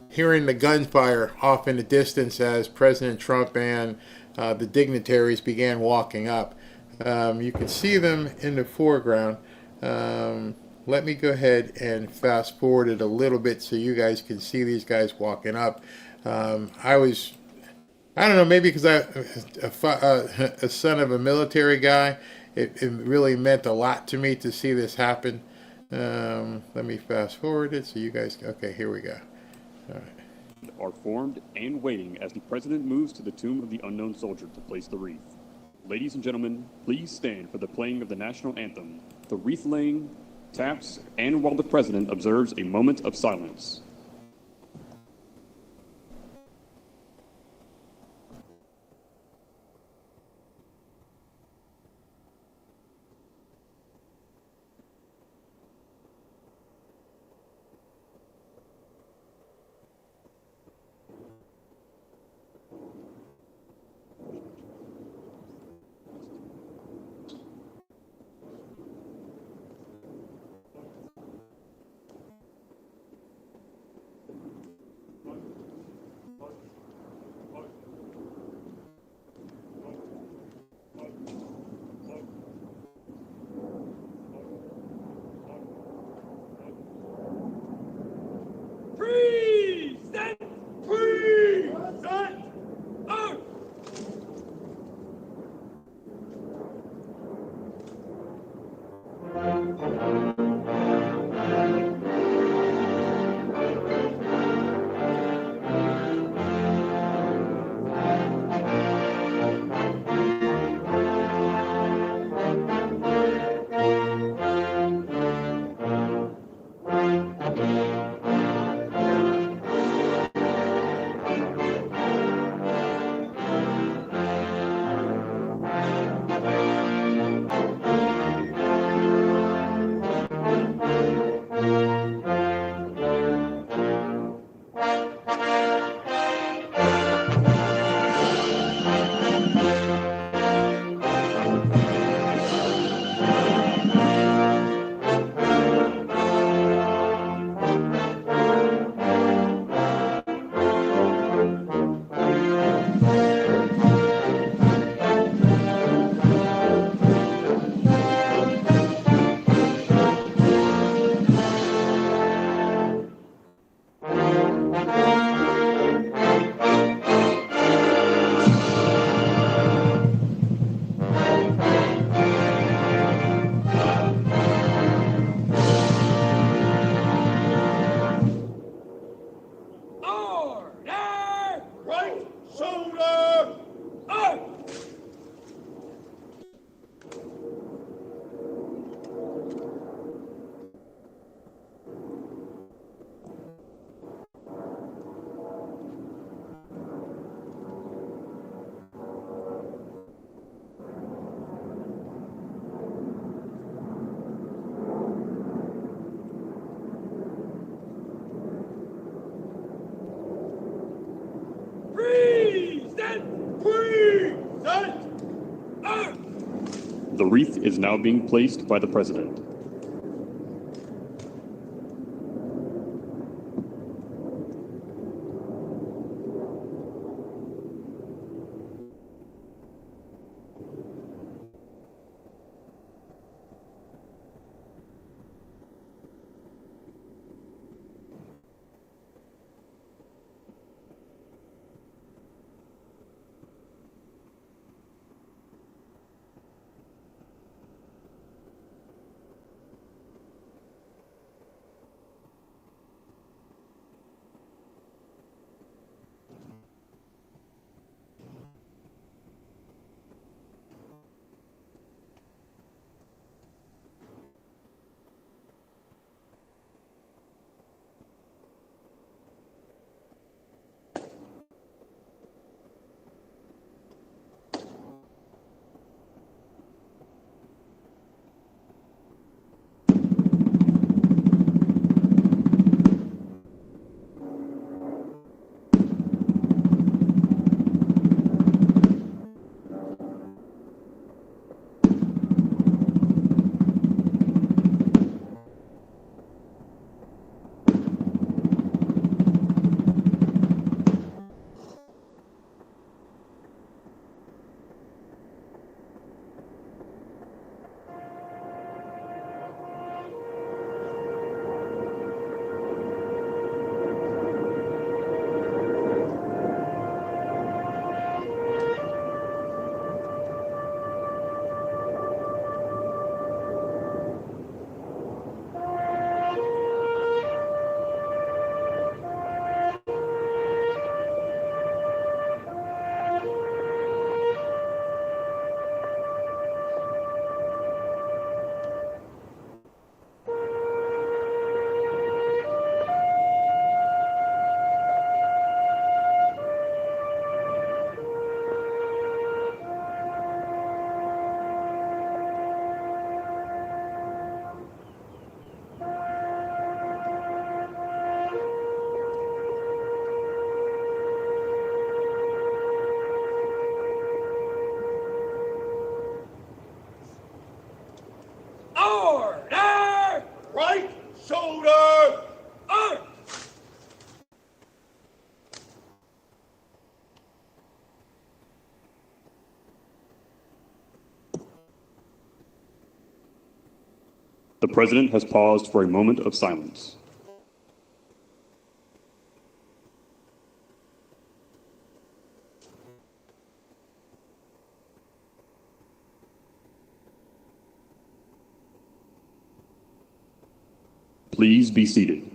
hearing the gunfire off in the distance as President Trump and the dignitaries began walking up. You can see them in the foreground. Let me go ahead and fast forward it a little bit so you guys can see these guys walking up. I don't know, maybe because a son of a military guy, it really meant a lot to me to see this happen. Let me fast forward it so you guys, okay, here we go. All right. Are formed and waiting as the president moves to the tomb of the unknown soldier to place the wreath. Ladies and gentlemen, please stand for the playing of the national anthem, the wreath laying, taps, and while the president observes a moment of silence. The wreath is now being placed by the president. The President has paused for a moment of silence. Please be seated.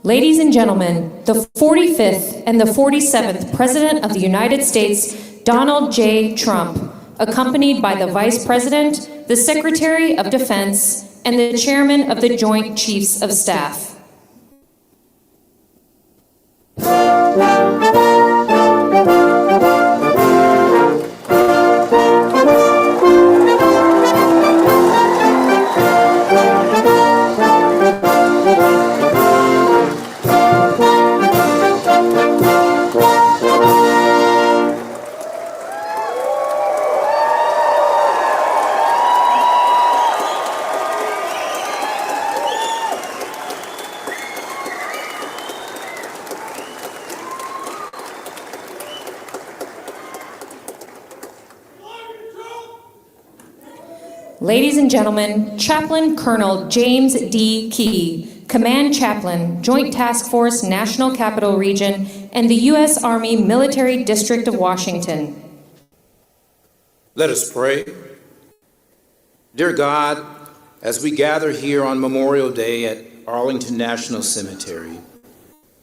Ladies and gentlemen, the 45th and the 47th President of the United States, Donald J. Trump, accompanied by the Vice President, the Secretary of Defense, and the Chairman of the Joint Chiefs of Staff. Ladies and gentlemen, Chaplain Colonel James D. Key, Command Chaplain, Joint Task Force, National Capital Region, and the U.S. Army Military District of Washington. Let us pray. Dear God, as we gather here on Memorial Day at Arlington National Cemetery,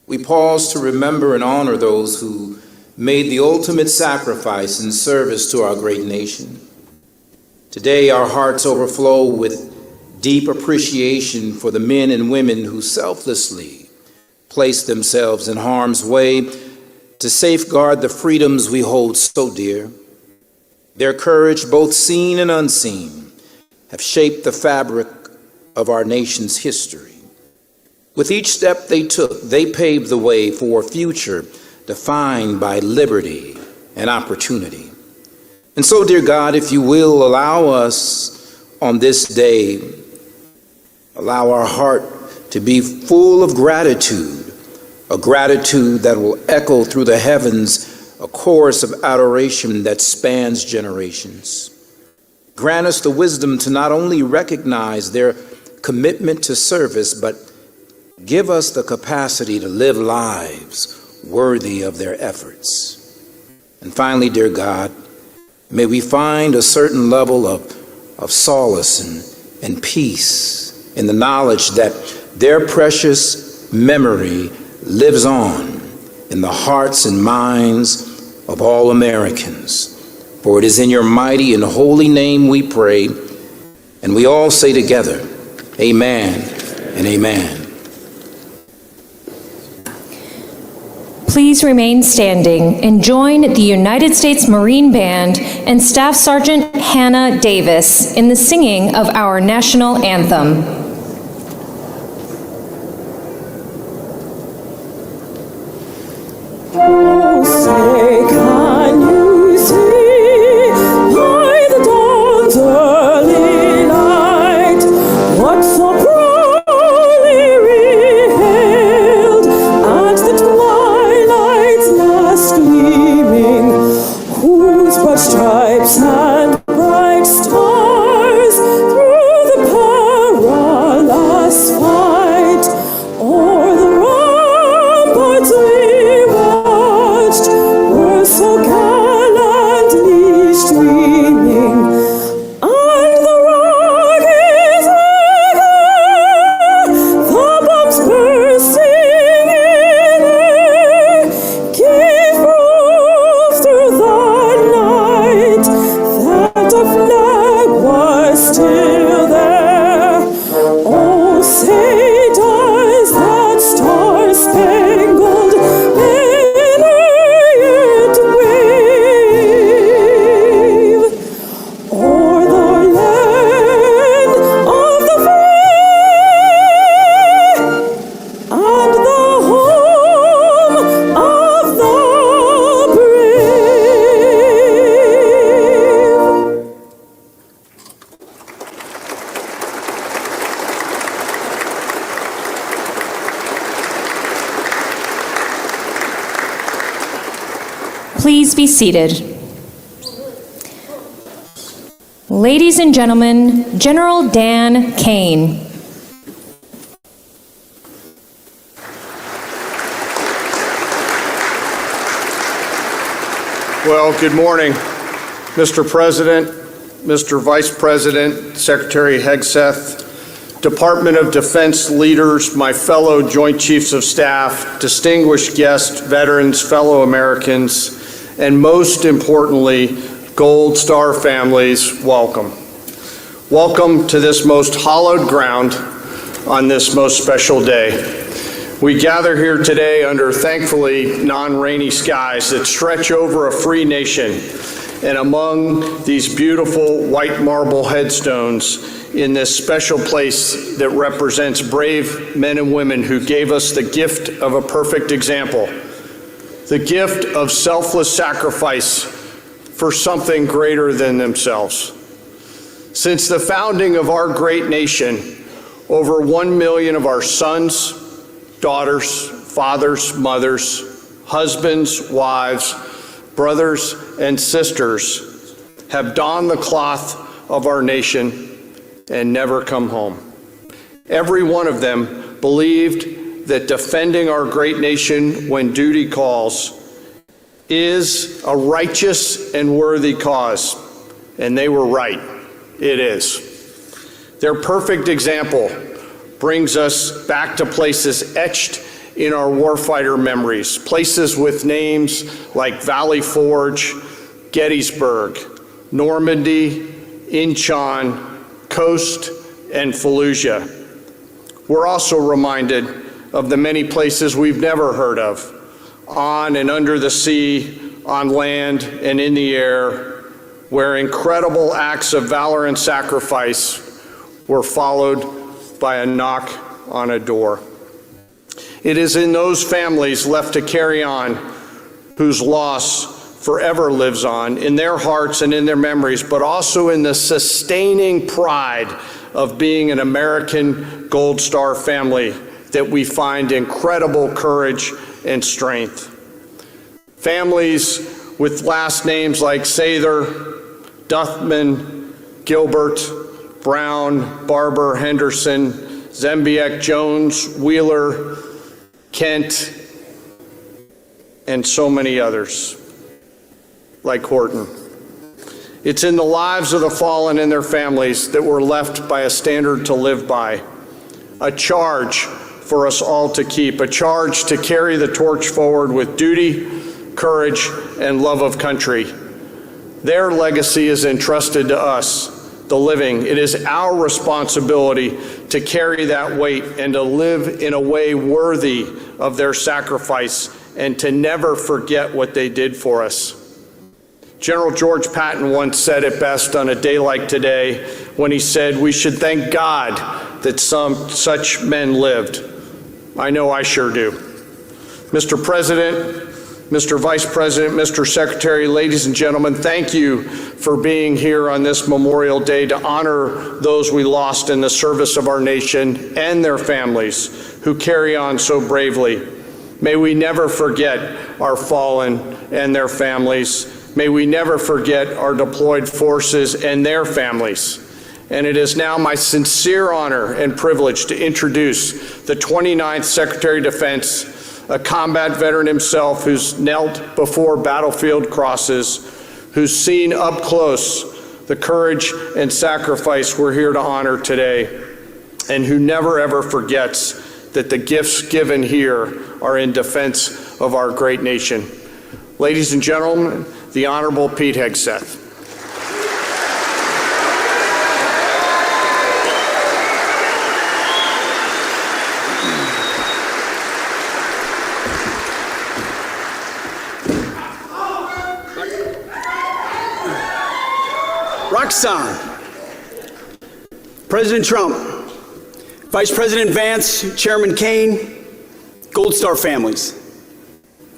we pause to remember and honor those who made the ultimate sacrifice in service to our great nation. Today, our hearts overflow with deep appreciation for the men and women who selflessly placed themselves in harm's way to safeguard the freedoms we hold so dear. Their courage, both seen and unseen, have shaped the fabric of our nation's history. With each step they took, they paved the way for a future defined by liberty and opportunity. And so, dear God, if you will allow us on this day, allow our heart to be full of gratitude, a gratitude that will echo through the heavens, a chorus of adoration that spans generations. Grant us the wisdom to not only recognize their commitment to service, but give us the capacity to live lives worthy of their efforts. And finally, dear God, may we find a certain level of solace and peace in the knowledge that their precious memory lives on in the hearts and minds of all Americans. For it is in your mighty and holy name we pray, and we all say together, amen and amen. Please remain standing and join the United States Marine Band and Staff Sergeant Hannah Davis in the singing of our national anthem. Oh, say, can you see by the dawn's early light what so proudly we hailed at the twilight's last gleaming, whose broad stripes and bright stars through the please be seated. Ladies and gentlemen, General Dan Kane. Well, good morning, Mr. President, Mr. Vice President, Secretary Hegseth, Department of Defense leaders, my fellow Joint Chiefs of Staff, distinguished guests, veterans, fellow Americans, and most importantly, Gold Star families, welcome. Welcome to this most hallowed ground on this most special day. We gather here today under thankfully non-rainy skies that stretch over a free nation, and among these beautiful white marble headstones in this special place that represents brave men and women who gave us the gift of a perfect example, the gift of selfless sacrifice for something greater than themselves. Since the founding of our great nation, over 1 million of our sons, daughters, fathers, mothers, husbands, wives, brothers, and sisters have donned the cloth of our nation and never come home. Every one of them believed that defending our great nation when duty calls is a righteous and worthy cause, and they were right. It is. Their perfect example brings us back to places etched in our warfighter memories, places with names like Valley Forge, Gettysburg, Normandy, Incheon, Coast, and Fallujah. We're also reminded of the many places we've never heard of, on and under the sea, on land and in the air, where incredible acts of valor and sacrifice were followed by a knock on a door. It is in those families left to carry on whose loss forever lives on in their hearts and in their memories, but also in the sustaining pride of being an American Gold Star family that we find incredible courage and strength. Families with last names like Sather, Duthman, Gilbert, Brown, Barber, Henderson, Zembiek, Jones, Wheeler, Kent, and so many others, like Horton. It's in the lives of the fallen and their families that we're left by a standard to live by, a charge for us all to keep, a charge to carry the torch forward with duty, courage, and love of country. Their legacy is entrusted to us, the living. It is our responsibility to carry that weight and to live in a way worthy of their sacrifice and to never forget what they did for us. General George Patton once said it best on a day like today when he said, "We should thank God that such men lived." I know I sure do. Mr. President, Mr. Vice President, Mr. Secretary, ladies and gentlemen, thank you for being here on this Memorial Day to honor those we lost in the service of our nation and their families who carry on so bravely. May we never forget our fallen and their families. May we never forget our deployed forces and their families. And it is now my sincere honor and privilege to introduce the 29th Secretary of Defense, a combat veteran himself who's knelt before battlefield crosses, who's seen up close the courage and sacrifice we're here to honor today, and who never ever forgets that the gifts given here are in defense of our great nation. Ladies and gentlemen, the Honorable Pete Hegseth. Roxanne, President Trump, Vice President Vance, Chairman Kane, Gold Star families.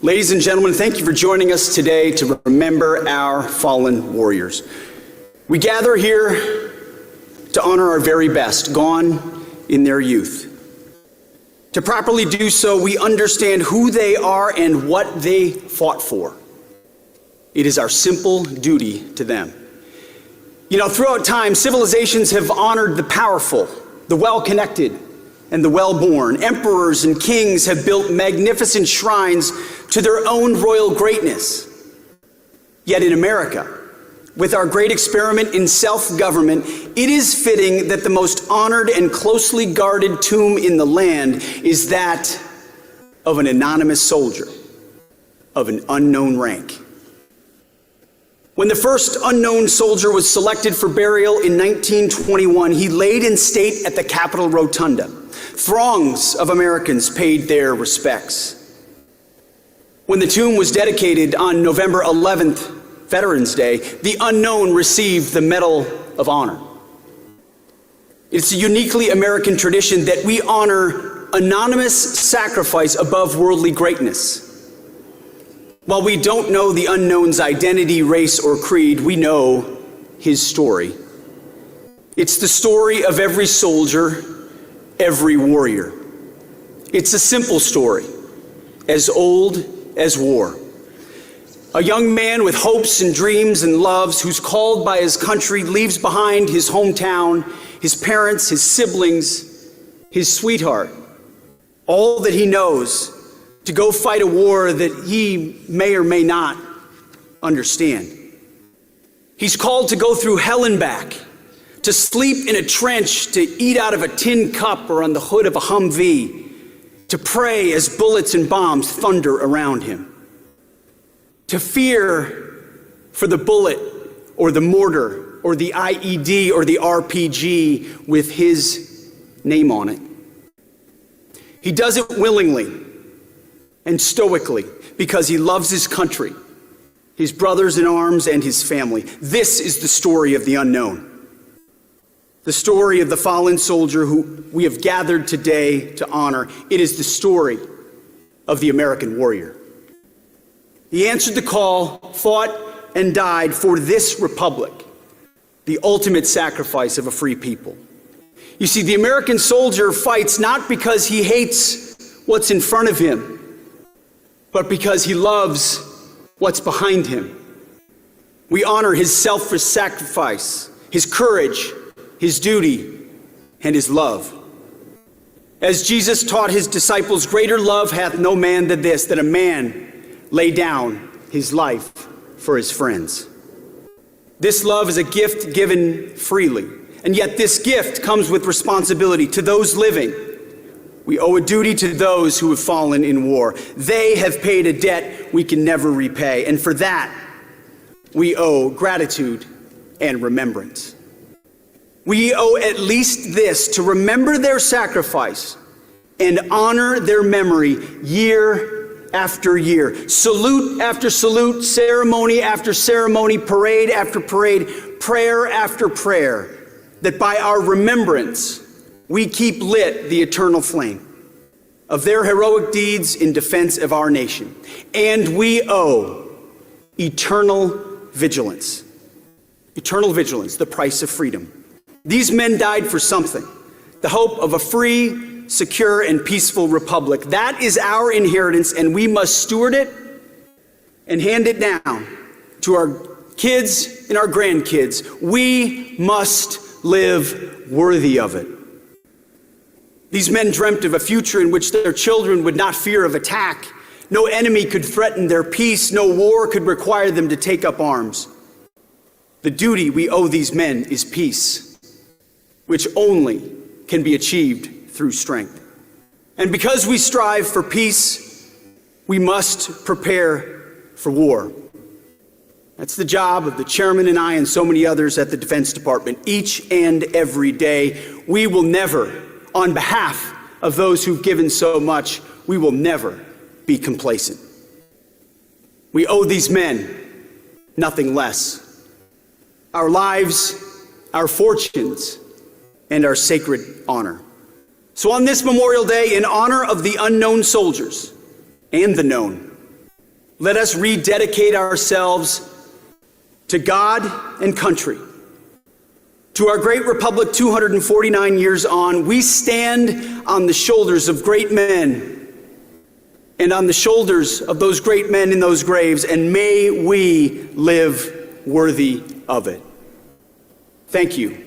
Ladies and gentlemen, thank you for joining us today to remember our fallen warriors. We gather here to honor our very best, gone in their youth. To properly do so, we understand who they are and what they fought for. It is our simple duty to them. You know, throughout time, civilizations have honored the powerful, the well-connected, and the well-born. Emperors and kings have built magnificent shrines to their own royal greatness. Yet in America, with our great experiment in self-government, it is fitting that the most honored and closely guarded tomb in the land is that of an anonymous soldier of an unknown rank. When the first unknown soldier was selected for burial in 1921, he laid in state at the Capitol Rotunda. Throngs of Americans paid their respects. When the tomb was dedicated on November 11th, Veterans Day, the unknown received the Medal of Honor. It's a uniquely American tradition that we honor anonymous sacrifice above worldly greatness. While we don't know the unknown's identity, race, or creed, we know his story. It's the story of every soldier, every warrior. It's a simple story, as old as war. A young man with hopes and dreams and loves, who's called by his country, leaves behind his hometown, his parents, his siblings, his sweetheart, all that he knows, to go fight a war that he may or may not understand. He's called to go through hell and back, to sleep in a trench, to eat out of a tin cup or on the hood of a Humvee, to pray as bullets and bombs thunder around him, to fear for the bullet or the mortar or the IED or the RPG with his name on it. He does it willingly and stoically because he loves his country, his brothers in arms, and his family. This is the story of the unknown. The story of the fallen soldier who we have gathered today to honor. It is the story of the American warrior. He answered the call, fought, and died for this republic, the ultimate sacrifice of a free people. You see, the American soldier fights not because he hates what's in front of him, but because he loves what's behind him. We honor his selfless sacrifice, his courage, his duty, and his love. As Jesus taught his disciples, greater love hath no man than this, that a man lay down his life for his friends. This love is a gift given freely, and yet this gift comes with responsibility to those living. We owe a duty to those who have fallen in war. They have paid a debt we can never repay, and for that, we owe gratitude and remembrance. We owe at least this, to remember their sacrifice and honor their memory year after year. Salute after salute, ceremony after ceremony, parade after parade, prayer after prayer, that by our remembrance, we keep lit the eternal flame of their heroic deeds in defense of our nation. And we owe eternal vigilance. Eternal vigilance, the price of freedom. These men died for something, the hope of a free, secure, and peaceful republic. That is our inheritance, and we must steward it and hand it down to our kids and our grandkids. We must live worthy of it. These men dreamt of a future in which their children would not fear of attack. No enemy could threaten their peace. No war could require them to take up arms. The duty we owe these men is peace, which only can be achieved through strength. And because we strive for peace, we must prepare for war. That's the job of the chairman and I and so many others at the Defense Department. Each and every day, we will never, on behalf of those who've given so much, we will never be complacent. We owe these men nothing less. Our lives, our fortunes, and our sacred honor. So on this Memorial Day, in honor of the unknown soldiers and the known, let us rededicate ourselves to God and country. To our great republic 249 years on, we stand on the shoulders of great men and on the shoulders of those great men in those graves, and may we live worthy of it. Thank you.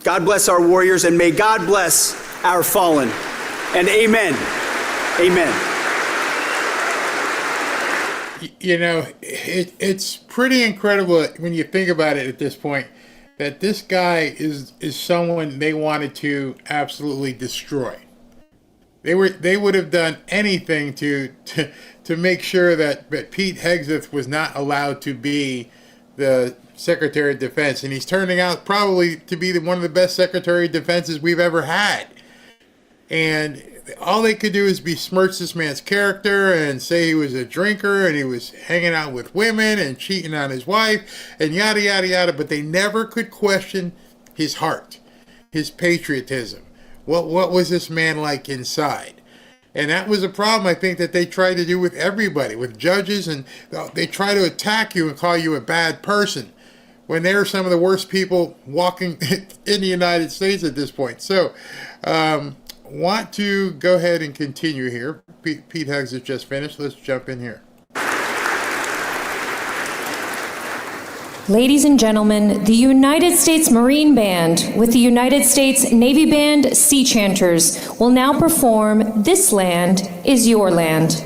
God bless our warriors, and may God bless our fallen. And amen. Amen. You know, it's pretty incredible when you think about it at this point, that this guy is someone they wanted to absolutely destroy. They would have done anything to make sure that Pete Hegseth was not allowed to be the Secretary of Defense, and he's turning out probably to be one of the best Secretary of Defenses we've ever had. And all they could do is besmirch this man's character and say he was a drinker and he was hanging out with women and cheating on his wife and yada, yada, yada. But they never could question his heart, his patriotism. What was this man like inside? And that was a problem, I think, that they tried to do with everybody, with judges. And they try to attack you and call you a bad person when they're some of the worst people walking in the United States at this point. So, want to go ahead and continue here. Pete Hegseth just finished. Let's jump in here. Ladies and gentlemen, the United States Marine Band with the United States Navy Band Sea Chanters will now perform This Land Is Your Land.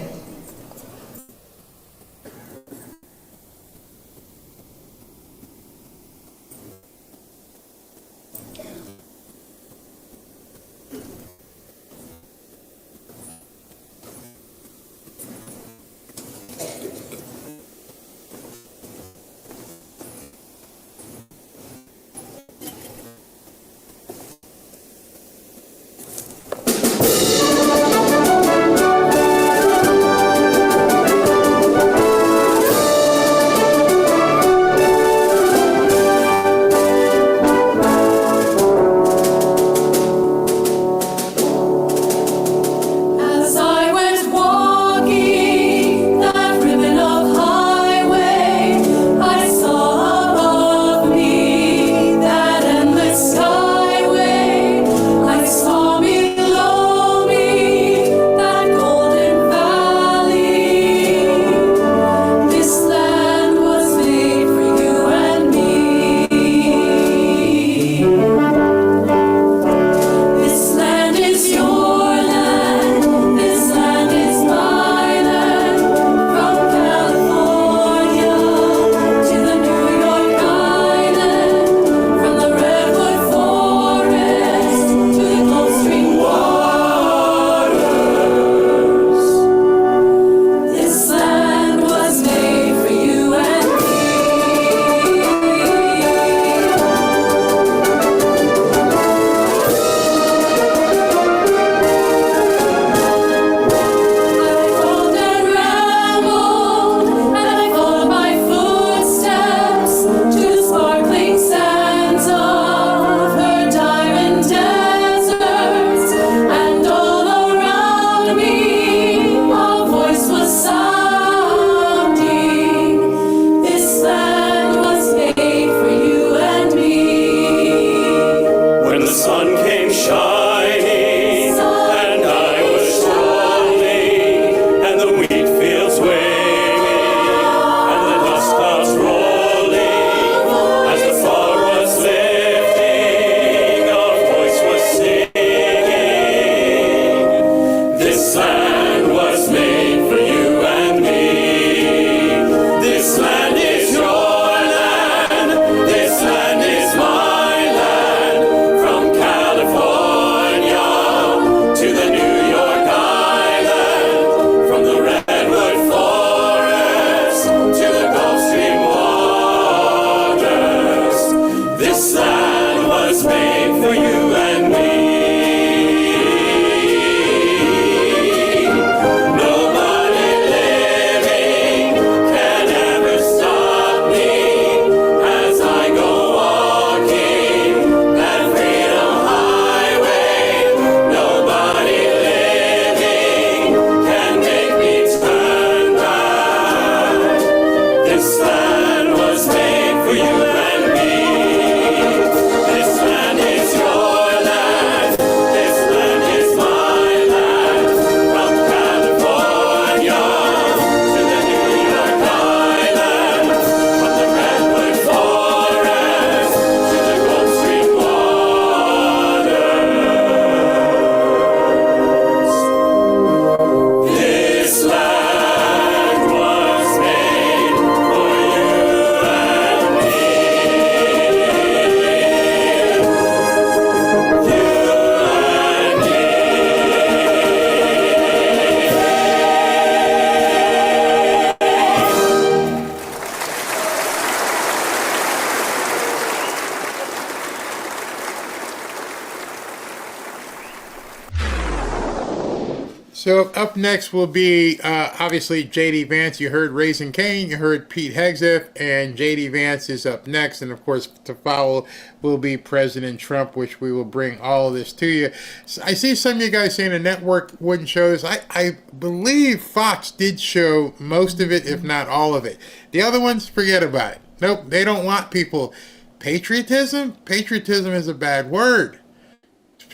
So up next will be obviously J.D. Vance. You heard Raising Cane, you heard Pete Hegseth, and J.D. Vance is up next. And of course, to follow will be President Trump, which we will bring all of this to you. So I see some of you guys saying the network wouldn't show this. I believe Fox did show most of it, if not all of it. The other ones, forget about it. Nope, they don't want people. Patriotism? Patriotism is a bad word.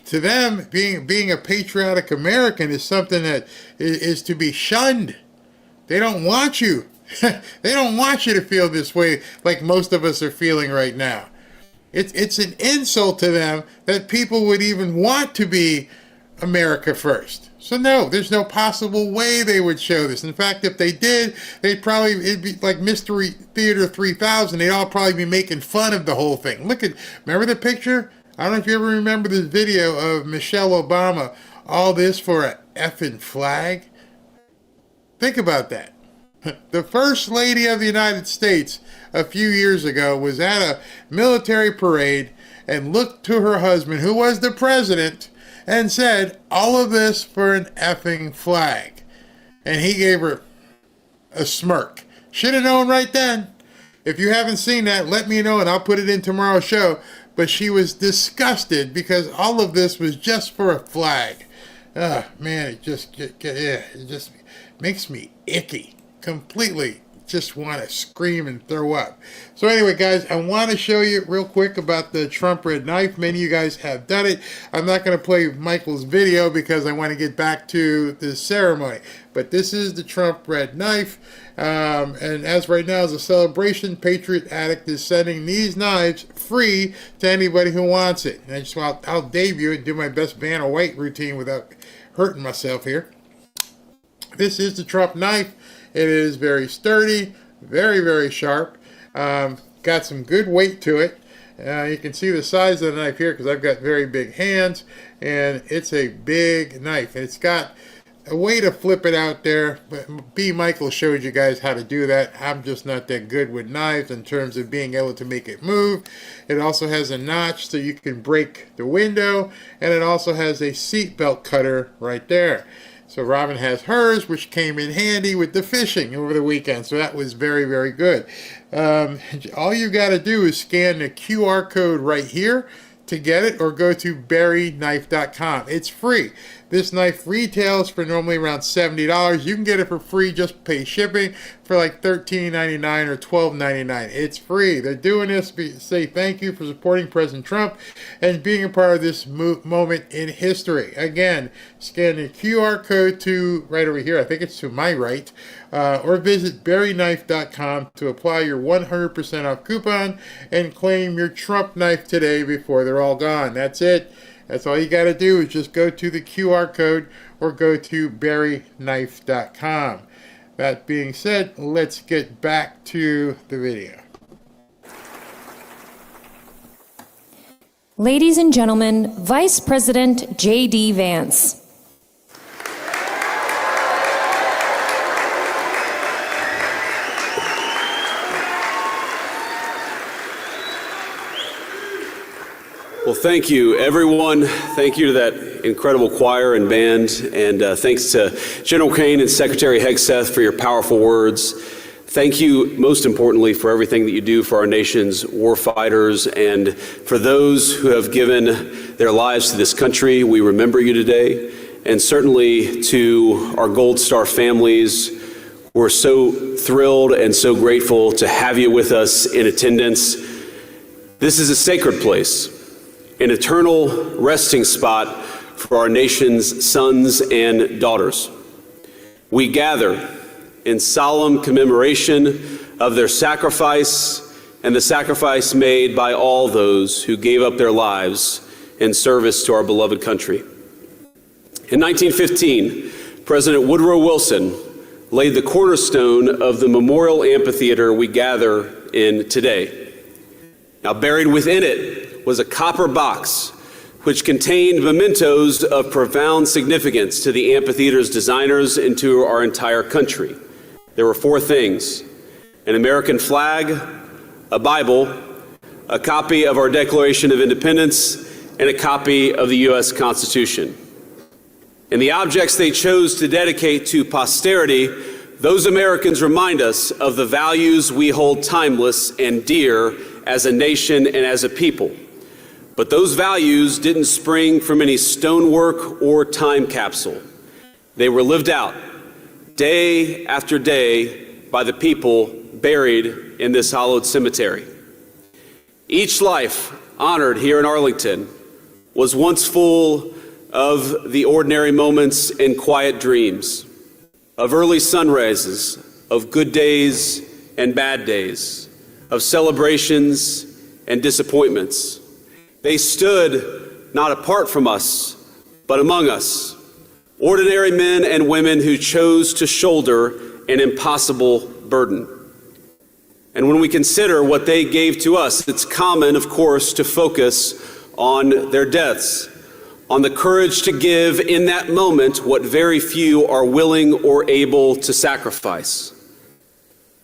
To them, being a patriotic American is something that is to be shunned. They don't want you. They don't want you to feel this way like most of us are feeling right now. It's an insult to them that people would even want to be America first. So no, there's no possible way they would show this. In fact, if they did, it'd be like Mystery Theater 3000. They'd all probably be making fun of the whole thing. Remember the picture? I don't know if you ever remember this video of Michelle Obama, all this for a effing flag. Think about that. The First Lady of the United States a few years ago was at a military parade and looked to her husband, who was the president, and said, all of this for an effing flag. And he gave her a smirk. Should have known right then. If you haven't seen that, let me know and I'll put it in tomorrow's show. But she was disgusted because all of this was just for a flag. Man, it just makes me icky. Completely just want to scream and throw up. So anyway, guys, I want to show you real quick about the Trump red knife. Many of you guys have done it. I'm not going to play Michael's video because I want to get back to the ceremony. But this is the Trump red knife. And as right now is a celebration, Patriot Addict is sending these knives free to anybody who wants it. And I'll debut it and do my best Vanna White routine without hurting myself here. This is the Trump knife. It is very sturdy, very, very sharp. Got some good weight to it. You can see the size of the knife here because I've got very big hands. And it's a big knife. It's got a way to flip it out there, but B. Michael showed you guys how to do that. I'm just not that good with knives in terms of being able to make it move. It also has a notch so you can break the window, and it also has a seatbelt cutter right there. So Robin has hers, which came in handy with the fishing over the weekend, so that was very, very good. All you got to do is scan the QR code right here to get it, or go to berryknife.com. It's free. This knife retails for normally around $70. You can get it for free, just pay shipping for like $13.99 or $12.99. It's free. They're doing this to say thank you for supporting President Trump and being a part of this moment in history. Again, scan the QR code to right over here. I think it's to my right. Or visit berryknife.com to apply your 100% off coupon and claim your Trump knife today before they're all gone. That's it. That's all you got to do is just go to the QR code or go to berryknife.com. That being said, let's get back to the video. Ladies and gentlemen, Vice President J.D. Vance. Well, thank you, everyone. Thank you to that incredible choir and band, and thanks to General Kane and Secretary Hegseth for your powerful words. Thank you, most importantly, for everything that you do for our nation's war fighters and for those who have given their lives to this country. We remember you today, and certainly to our Gold Star families. We're so thrilled and so grateful to have you with us in attendance. This is a sacred place, an eternal resting spot for our nation's sons and daughters. We gather in solemn commemoration of their sacrifice and the sacrifice made by all those who gave up their lives in service to our beloved country. In 1915, President Woodrow Wilson laid the cornerstone of the memorial amphitheater we gather in today. Now, buried within it was a copper box which contained mementos of profound significance to the amphitheater's designers and to our entire country. There were four things: an American flag, a Bible, a copy of our Declaration of Independence, and a copy of the U.S. Constitution. And the objects they chose to dedicate to posterity, those Americans remind us of the values we hold timeless and dear as a nation and as a people. But those values didn't spring from any stonework or time capsule. They were lived out day after day by the people buried in this hallowed cemetery. Each life honored here in Arlington was once full of the ordinary moments and quiet dreams, of early sunrises, of good days and bad days, of celebrations and disappointments. They stood not apart from us, but among us, ordinary men and women who chose to shoulder an impossible burden. And when we consider what they gave to us, it's common, of course, to focus on their deaths, on the courage to give in that moment what very few are willing or able to sacrifice.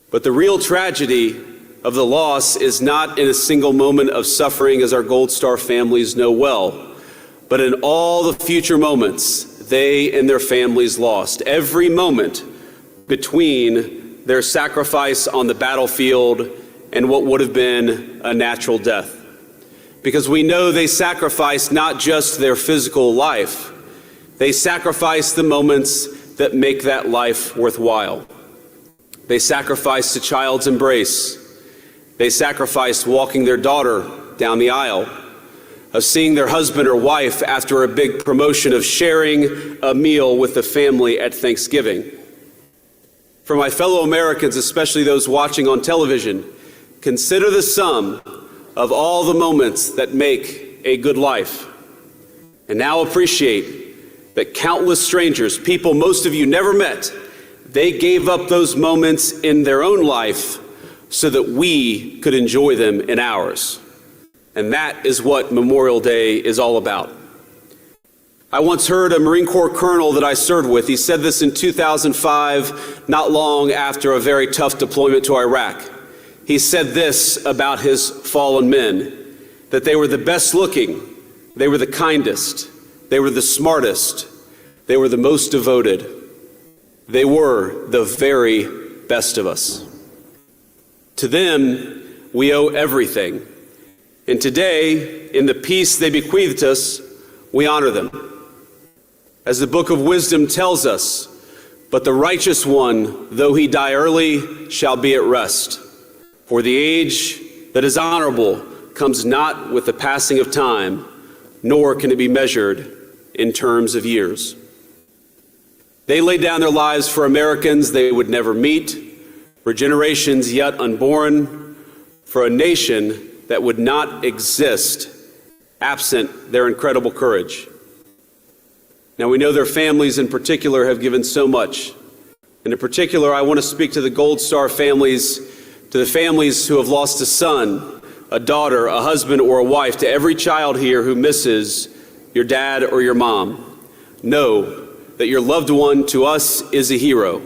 But the real tragedy of the loss is not in a single moment of suffering, as our Gold Star families know well, but in all the future moments they and their families lost. Every moment between their sacrifice on the battlefield and what would have been a natural death. Because we know they sacrificed not just their physical life, they sacrificed the moments that make that life worthwhile. They sacrificed a child's embrace. They sacrificed walking their daughter down the aisle, of seeing their husband or wife after a big promotion, of sharing a meal with the family at Thanksgiving. For my fellow Americans, especially those watching on television, consider the sum of all the moments that make a good life. And now appreciate that countless strangers, people most of you never met, they gave up those moments in their own life so that we could enjoy them in ours. And that is what Memorial Day is all about. I once heard a Marine Corps colonel that I served with, he said this in 2005, not long after a very tough deployment to Iraq. He said this about his fallen men, that they were the best looking, they were the kindest, they were the smartest, they were the most devoted. They were the very best of us. To them, we owe everything. And today, in the peace they bequeathed us, we honor them. As the book of wisdom tells us, but the righteous one, though he die early, shall be at rest. For the age that is honorable comes not with the passing of time, nor can it be measured in terms of years. They laid down their lives for Americans they would never meet, for generations yet unborn, for a nation that would not exist absent their incredible courage. Now, we know their families in particular have given so much. And in particular, I want to speak to the Gold Star families, to the families who have lost a son, a daughter, a husband, or a wife, to every child here who misses your dad or your mom. Know that your loved one to us is a hero.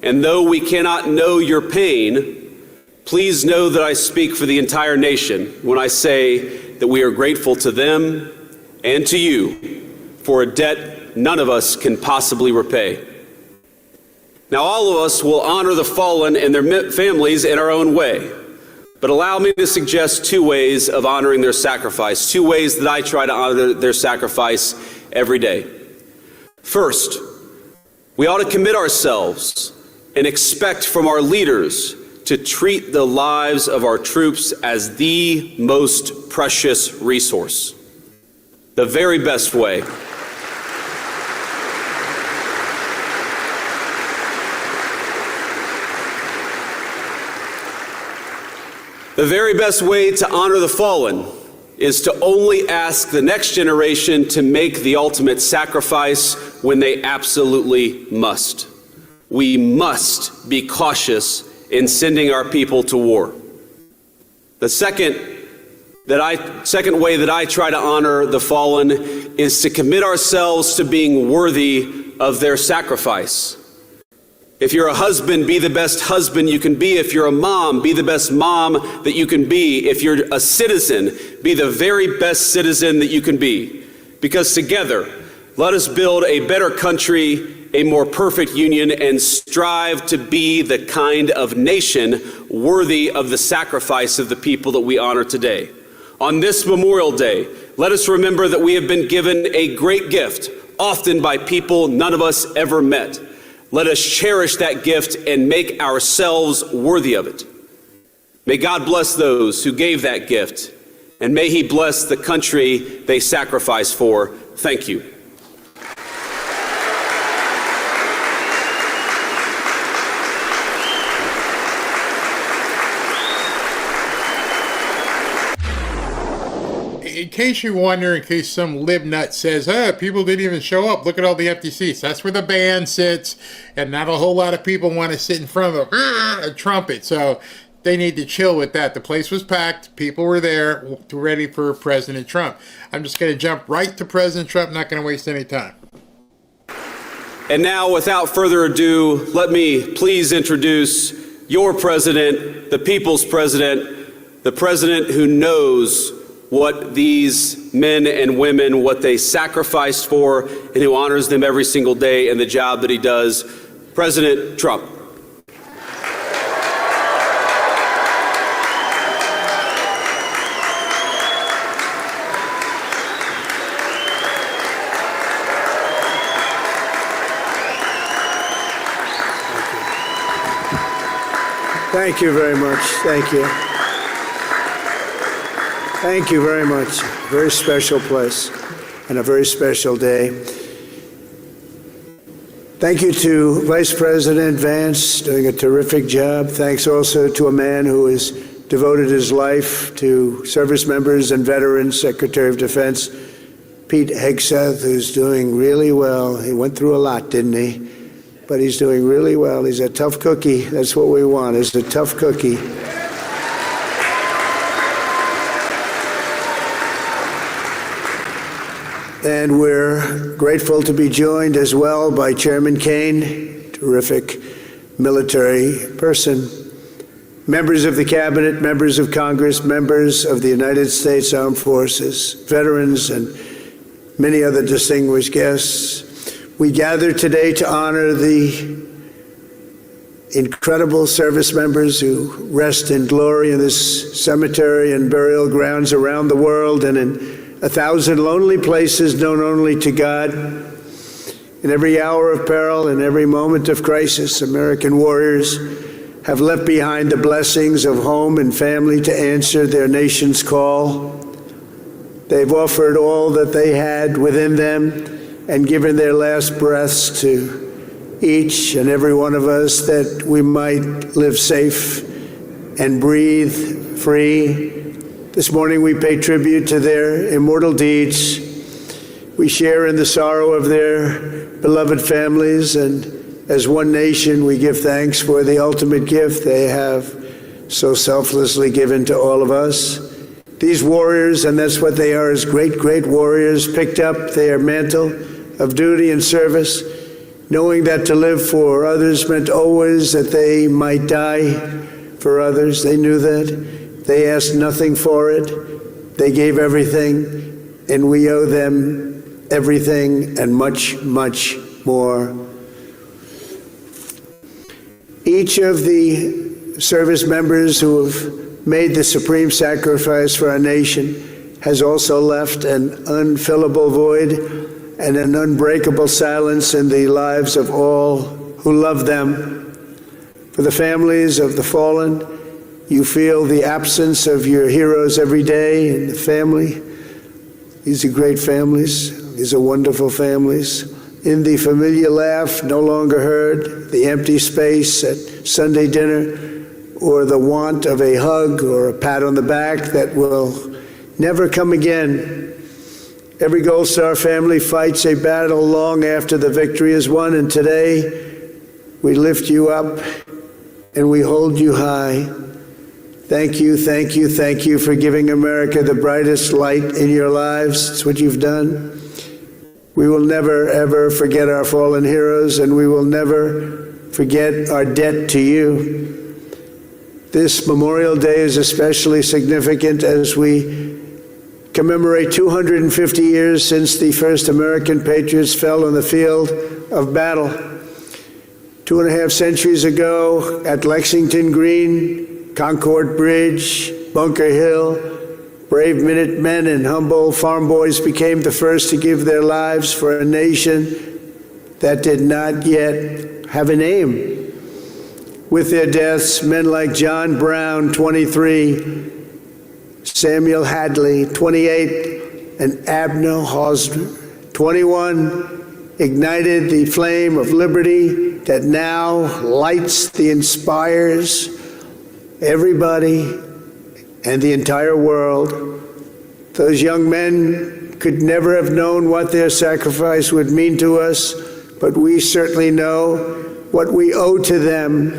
And though we cannot know your pain, please know that I speak for the entire nation when I say that we are grateful to them and to you for a debt none of us can possibly repay. Now, all of us will honor the fallen and their families in our own way, but allow me to suggest two ways of honoring their sacrifice, two ways that I try to honor their sacrifice every day. First, we ought to commit ourselves and expect from our leaders to treat the lives of our troops as the most precious resource. The very best way. The very best way to honor the fallen is to only ask the next generation to make the ultimate sacrifice when they absolutely must. We must be cautious in sending our people to war. The second way that I try to honor the fallen is to commit ourselves to being worthy of their sacrifice. If you're a husband, be the best husband you can be. If you're a mom, be the best mom that you can be. If you're a citizen, be the very best citizen that you can be. Because together, Let us build a better country, a more perfect union, and strive to be the kind of nation worthy of the sacrifice of the people that we honor today. On this Memorial Day, let us remember that we have been given a great gift, often by people none of us ever met. Let us cherish that gift and make ourselves worthy of it. May God bless those who gave that gift, and may He bless the country they sacrificed for. Thank you. In case you wonder, in case some libnut says, people didn't even show up, look at all the empty seats. That's where the band sits, and not a whole lot of people want to sit in front of a trumpet. So they need to chill with that. The place was packed. People were there ready for President Trump. I'm just going to jump right to President Trump, not going to waste any time. And now, without further ado, let me please introduce your president, the people's president, the president who knows what these men and women, what they sacrificed for, and who honors them every single day and the job that he does, President Trump. Thank you very much. Thank you. Thank you very much. Very special place and a very special day. Thank you to Vice President Vance, doing a terrific job. Thanks also to a man who has devoted his life to service members and veterans, Secretary of Defense Pete Hegseth, who's doing really well. He went through a lot, didn't he? But he's doing really well. He's a tough cookie. That's what we want, is a tough cookie. And we're grateful to be joined as well by Chairman Kaine, terrific military person, members of the Cabinet, members of Congress, members of the United States Armed Forces, veterans, and many other distinguished guests. We gather today to honor the incredible service members who rest in glory in this cemetery and burial grounds around the world and in 1,000 lonely places known only to God. In every hour of peril, in every moment of crisis, American warriors have left behind the blessings of home and family to answer their nation's call. They've offered all that they had within them and given their last breaths to each and every one of us that we might live safe and breathe free. This morning we pay tribute to their immortal deeds. We share in the sorrow of their beloved families, and as one nation we give thanks for the ultimate gift they have so selflessly given to all of us. These warriors, and that's what they are, as great, great warriors, picked up their mantle of duty and service, knowing that to live for others meant always that they might die for others. They knew that. They asked nothing for it. They gave everything, and we owe them everything and much, much more. Each of the service members who have made the supreme sacrifice for our nation has also left an unfillable void and an unbreakable silence in the lives of all who love them. For the families of the fallen, you feel the absence of your heroes every day in the family. These are great families. These are wonderful families. In the familiar laugh no longer heard, the empty space at Sunday dinner, or the want of a hug or a pat on the back that will never come again. Every Gold Star family fights a battle long after the victory is won, and today we lift you up and we hold you high. Thank you, thank you, thank you for giving America the brightest light in your lives. It's what you've done. We will never, ever forget our fallen heroes, and we will never forget our debt to you. This Memorial Day is especially significant as we commemorate 250 years since the first American patriots fell on the field of battle. 2.5 centuries ago at Lexington Green, Concord Bridge, Bunker Hill, brave Minutemen and humble farm boys became the first to give their lives for a nation that did not yet have a name. With their deaths, men like John Brown, 23, Samuel Hadley, 28, and Abner Hosner, 21, ignited the flame of liberty that now lights the inspires everybody and the entire world. Those young men could never have known what their sacrifice would mean to us, but we certainly know what we owe to them.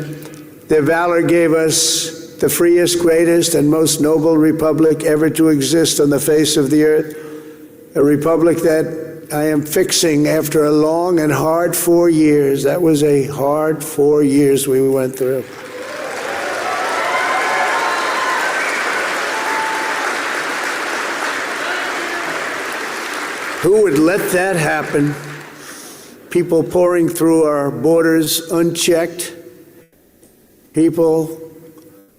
Their valor gave us the freest, greatest, and most noble republic ever to exist on the face of the earth, a republic that I am fixing after a long and hard 4 years. That was a hard 4 years we went through. Who would let that happen? People pouring through our borders unchecked, people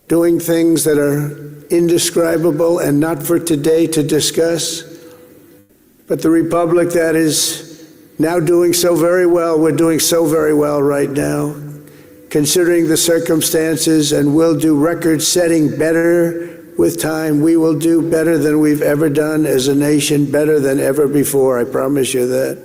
doing things that are indescribable and not for today to discuss. But the republic that is now doing so very well, we're doing so very well right now, considering the circumstances, and will do record-setting better with time. We will do better than we've ever done as a nation, better than ever before, I promise you that.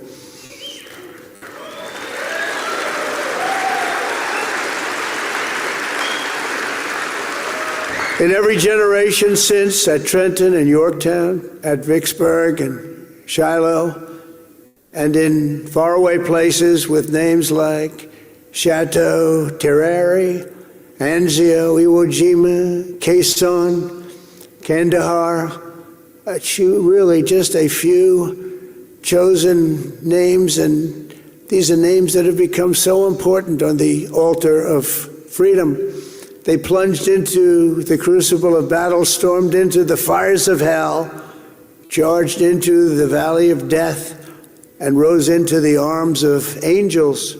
In every generation since, at Trenton and Yorktown, at Vicksburg and Shiloh, and in faraway places with names like Chateau Terrari, Anzio, Iwo Jima, Quezon, Kandahar, really just a few chosen names, and these are names that have become so important on the altar of freedom. They plunged into the crucible of battle, stormed into the fires of hell, charged into the valley of death, and rose into the arms of angels.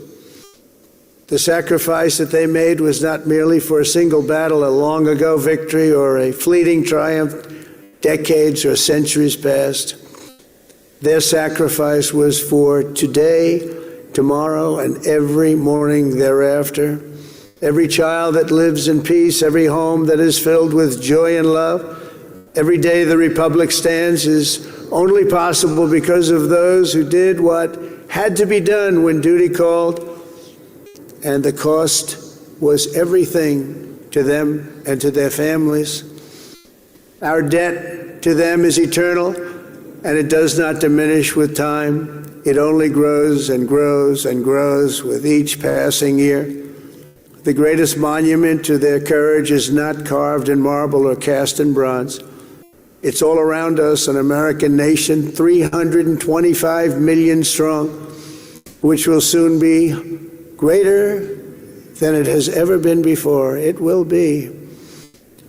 The sacrifice that they made was not merely for a single battle, a long ago victory, or a fleeting triumph, decades or centuries past. Their sacrifice was for today, tomorrow, and every morning thereafter. Every child that lives in peace, every home that is filled with joy and love, every day the Republic stands is only possible because of those who did what had to be done when duty called, and the cost was everything to them and to their families. Our debt to them is eternal, and it does not diminish with time. It only grows and grows and grows with each passing year. The greatest monument to their courage is not carved in marble or cast in bronze. It's all around us, an American nation, 325 million strong, which will soon be greater than it has ever been before. It will be.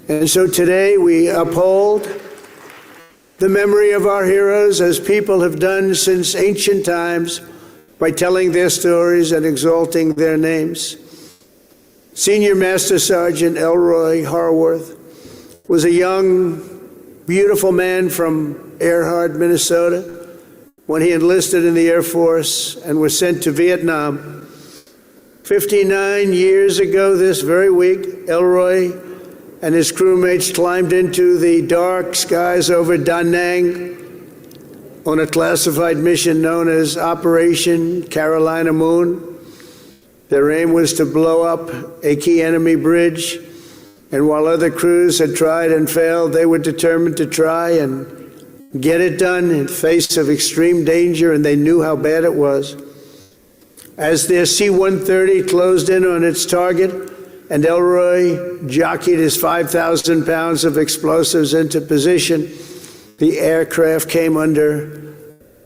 And so today we uphold the memory of our heroes, as people have done since ancient times, by telling their stories and exalting their names. Senior Master Sergeant Elroy Harworth was a young, beautiful man from Earhart, Minnesota, when he enlisted in the Air Force and was sent to Vietnam. 59 years ago this very week, Elroy and his crewmates climbed into the dark skies over Da Nang on a classified mission known as Operation Carolina Moon. Their aim was to blow up a key enemy bridge, and while other crews had tried and failed, they were determined to try and get it done in the face of extreme danger, and they knew how bad it was. As their C-130 closed in on its target, and Elroy jockeyed his 5,000 pounds of explosives into position, the aircraft came under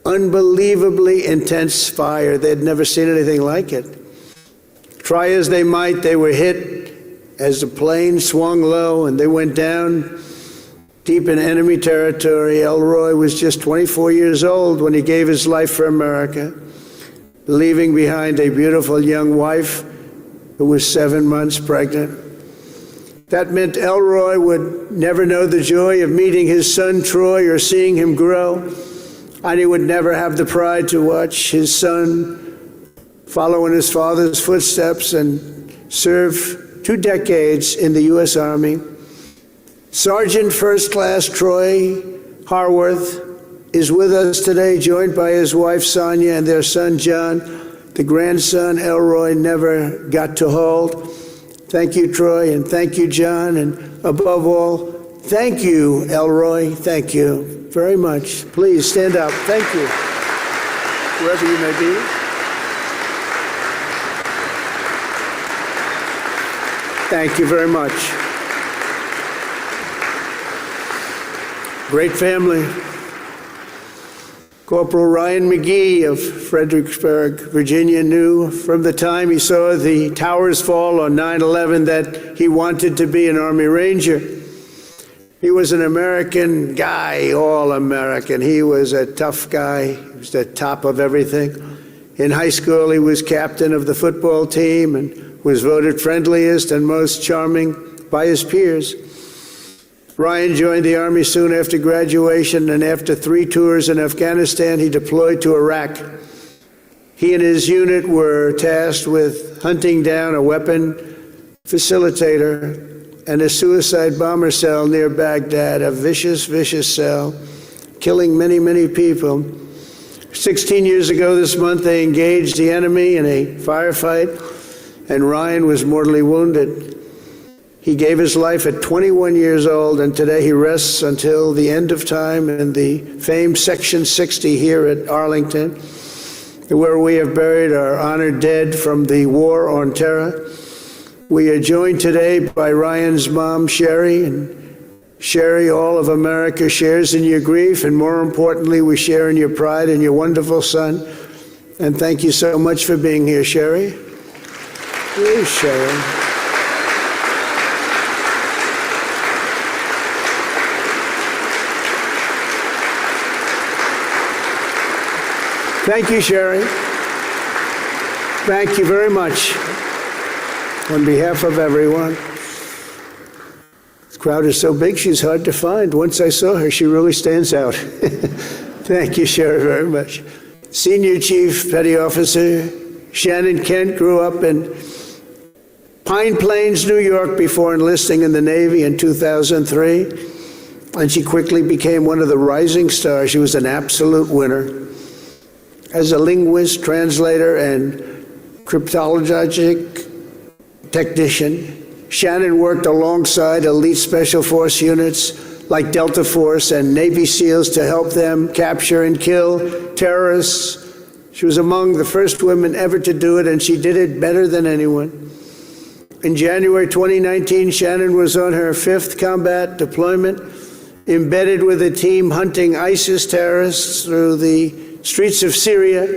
unbelievably intense fire. They'd never seen anything like it. Try as they might, they were hit as the plane swung low and they went down. Deep in enemy territory, Elroy was just 24 years old when he gave his life for America, leaving behind a beautiful young wife who was 7 months pregnant. That meant Elroy would never know the joy of meeting his son Troy or seeing him grow, and he would never have the pride to watch his son follow in his father's footsteps and serve 2 decades in the U.S. Army. Sergeant First Class Troy Harworth is with us today, joined by his wife Sonia and their son John, the grandson Elroy never got to hold. Thank you, Troy, and thank you, John, and above all, thank you, Elroy. Thank you very much. Please stand up. Thank you, wherever you may be. Thank you very much. Great family. Corporal Ryan McGee of Fredericksburg, Virginia, knew from the time he saw the towers fall on 9/11 that he wanted to be an Army Ranger. He was an American guy, all American. He was a tough guy. He was the top of everything. In high school, he was captain of the football team and was voted friendliest and most charming by his peers. Ryan joined the Army soon after graduation, and after 3 tours in Afghanistan, he deployed to Iraq. He and his unit were tasked with hunting down a weapon facilitator and a suicide bomber cell near Baghdad, a vicious, vicious cell, killing many, many people. 16 years ago this month, they engaged the enemy in a firefight, and Ryan was mortally wounded. He gave his life at 21 years old, and today he rests until the end of time in the famed Section 60 here at Arlington, where we have buried our honored dead from the War on Terror. We are joined today by Ryan's mom, Sherry, and Sherry, all of America shares in your grief, and more importantly, we share in your pride and your wonderful son. And thank you so much for being here, Sherry. Please, Sherry. Thank you, Sherry. Thank you very much. On behalf of everyone. This crowd is so big, she's hard to find. Once I saw her, she really stands out. Thank you, Sherry, very much. Senior Chief Petty Officer Shannon Kent grew up in Pine Plains, New York, before enlisting in the Navy in 2003. And she quickly became one of the rising stars. She was an absolute winner. As a linguist, translator, and cryptologic technician, Shannon worked alongside elite special force units like Delta Force and Navy SEALs to help them capture and kill terrorists. She was among the first women ever to do it, and she did it better than anyone. In January 2019, Shannon was on her 5th combat deployment, embedded with a team hunting ISIS terrorists through the streets of Syria,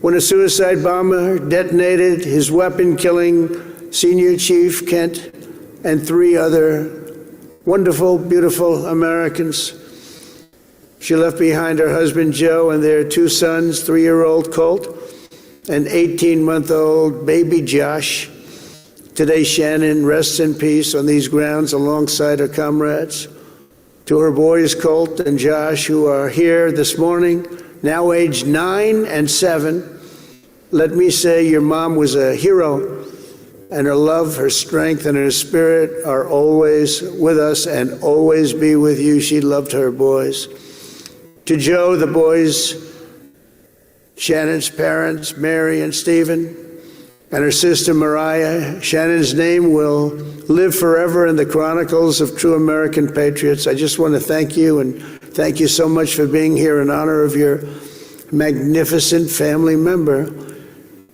when a suicide bomber detonated his weapon, killing Senior Chief Kent and 3 other wonderful, beautiful Americans. She left behind her husband, Joe, and their 2 sons, 3-year-old Colt and 18-month-old baby Josh. Today, Shannon rests in peace on these grounds alongside her comrades. To her boys, Colt and Josh, who are here this morning, now aged 9 and 7, let me say your mom was a hero, and her love, her strength, and her spirit are always with us and always be with you. She loved her boys. To Joe, the boys, Shannon's parents, Mary and Stephen, and her sister Mariah, Shannon's name will live forever in the chronicles of true American patriots. I just want to thank you, and thank you so much for being here in honor of your magnificent family member.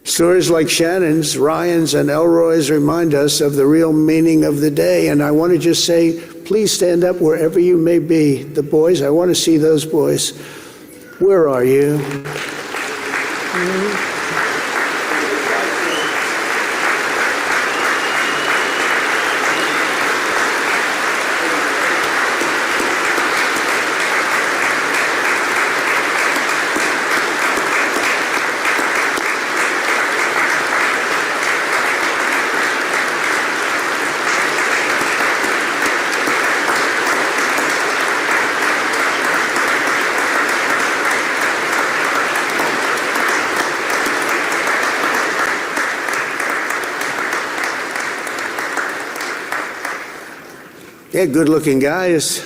Stories like Shannon's, Ryan's, and Elroy's remind us of the real meaning of the day. And I want to just say, please stand up wherever you may be. The boys, I want to see those boys. Where are you? They're good-looking guys.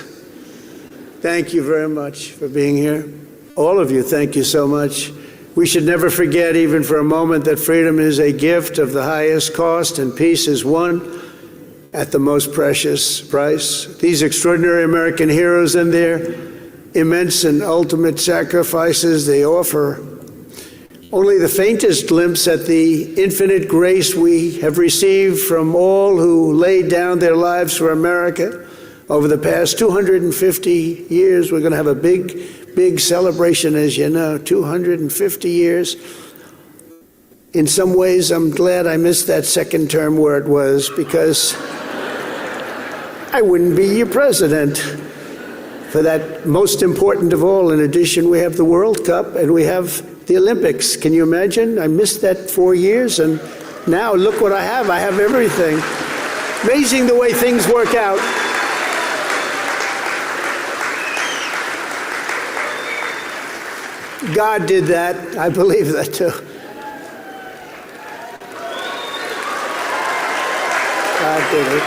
Thank you very much for being here. All of you, thank you so much. We should never forget, even for a moment, that freedom is a gift of the highest cost and peace is won at the most precious price. These extraordinary American heroes and their immense and ultimate sacrifices, they offer only the faintest glimpse at the infinite grace we have received from all who laid down their lives for America. Over the past 250 years, we're going to have a big celebration, as you know, 250 years. In some ways, I'm glad I missed that second term where it was, because I wouldn't be your president. For that most important of all, in addition, we have the World Cup and we have the Olympics. Can you imagine? I missed that 4 years, and now look what I have. I have everything. Amazing the way things work out. God did that. I believe that too. God did it.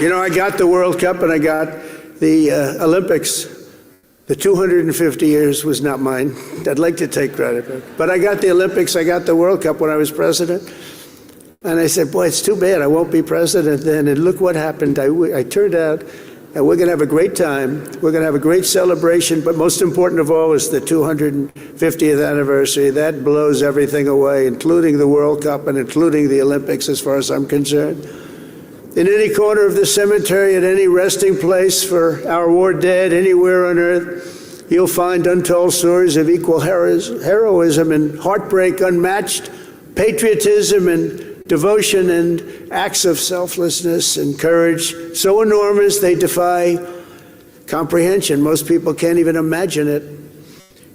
You know, I got the World Cup and I got the Olympics. The 250 years was not mine. I'd like to take credit for it. But I got the Olympics, I got the World Cup when I was president. And I said, boy, it's too bad I won't be president then. And look what happened. I turned out, and we're going to have a great time. We're going to have a great celebration. But most important of all is the 250th anniversary. That blows everything away, including the World Cup and including the Olympics, as far as I'm concerned. In any corner of the cemetery, at any resting place for our war dead, anywhere on earth, you'll find untold stories of equal heroism and heartbreak unmatched, patriotism and devotion and acts of selflessness and courage so enormous they defy comprehension. Most people can't even imagine it.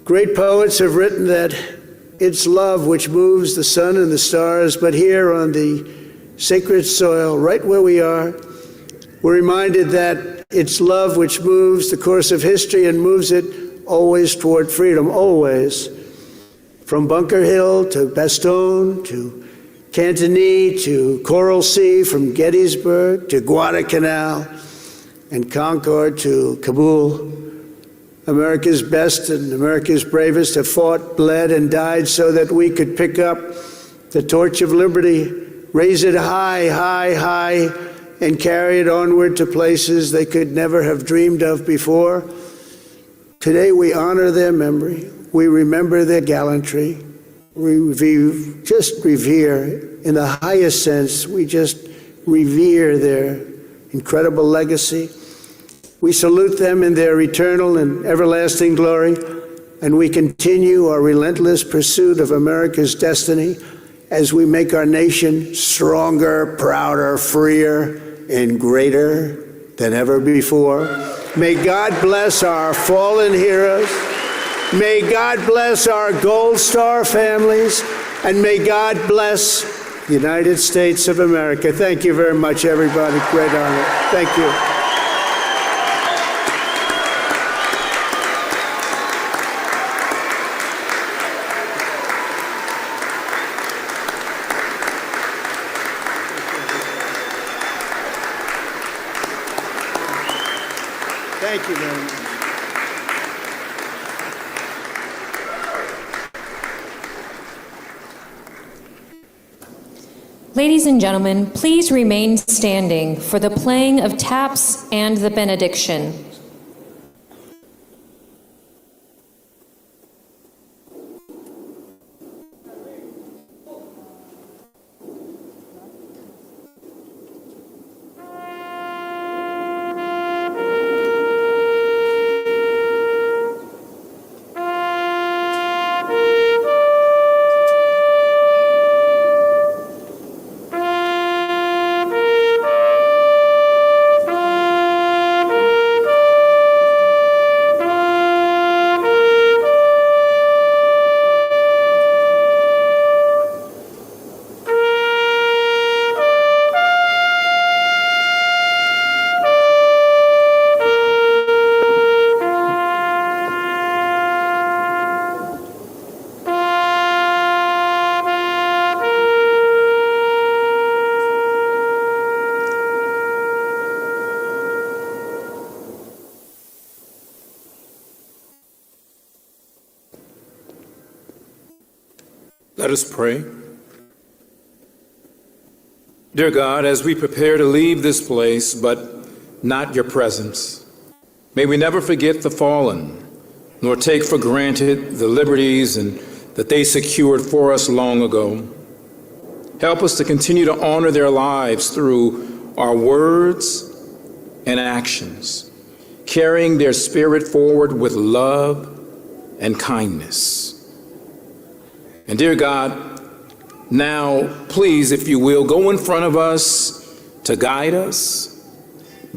Great poets have written that it's love which moves the sun and the stars, but here on the sacred soil, right where we are, we're reminded that it's love which moves the course of history and moves it always toward freedom, always. From Bunker Hill to Bastogne to Cantigny to Coral Sea, from Gettysburg to Guadalcanal and Concord to Kabul, America's best and America's bravest have fought, bled, and died so that we could pick up the torch of liberty, raise it high, high, high, and carry it onward to places they could never have dreamed of before. Today we honor their memory. We remember their gallantry. We just revere, in the highest sense, we just revere their incredible legacy. We salute them in their eternal and everlasting glory, and we continue our relentless pursuit of America's destiny as we make our nation stronger, prouder, freer, and greater than ever before. May God bless our fallen heroes. May God bless our Gold Star families. And may God bless the United States of America. Thank you very much, everybody. Great honor. Thank you. Thank you very much. Ladies and gentlemen, please remain standing for the playing of taps and the benediction. Let us pray. Dear God, as we prepare to leave this place, but not your presence, may we never forget the fallen, nor take for granted the liberties that they secured for us long ago. Help us to continue to honor their lives through our words and actions, carrying their spirit forward with love and kindness. And dear God, now, please, if you will, go in front of us to guide us.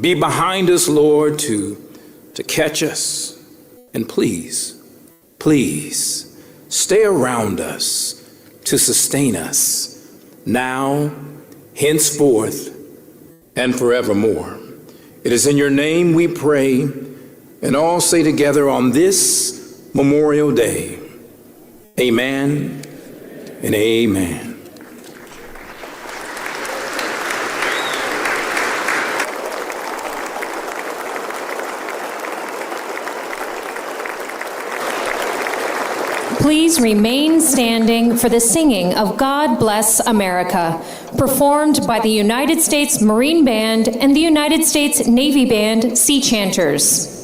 Be behind us, Lord, to catch us. And please, please, stay around us to sustain us now, henceforth, and forevermore. It is in your name we pray, and all say together on this Memorial Day, amen and amen. Please remain standing for the singing of God Bless America, performed by the United States Marine Band and the United States Navy Band Sea Chanters.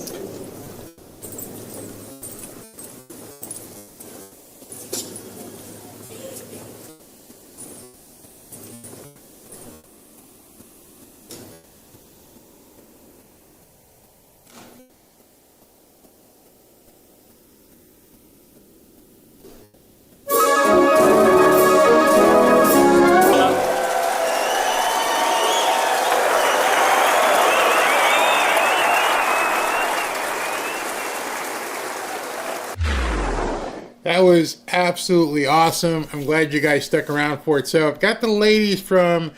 That was absolutely awesome. I'm glad you guys stuck around for it. So I've got the ladies from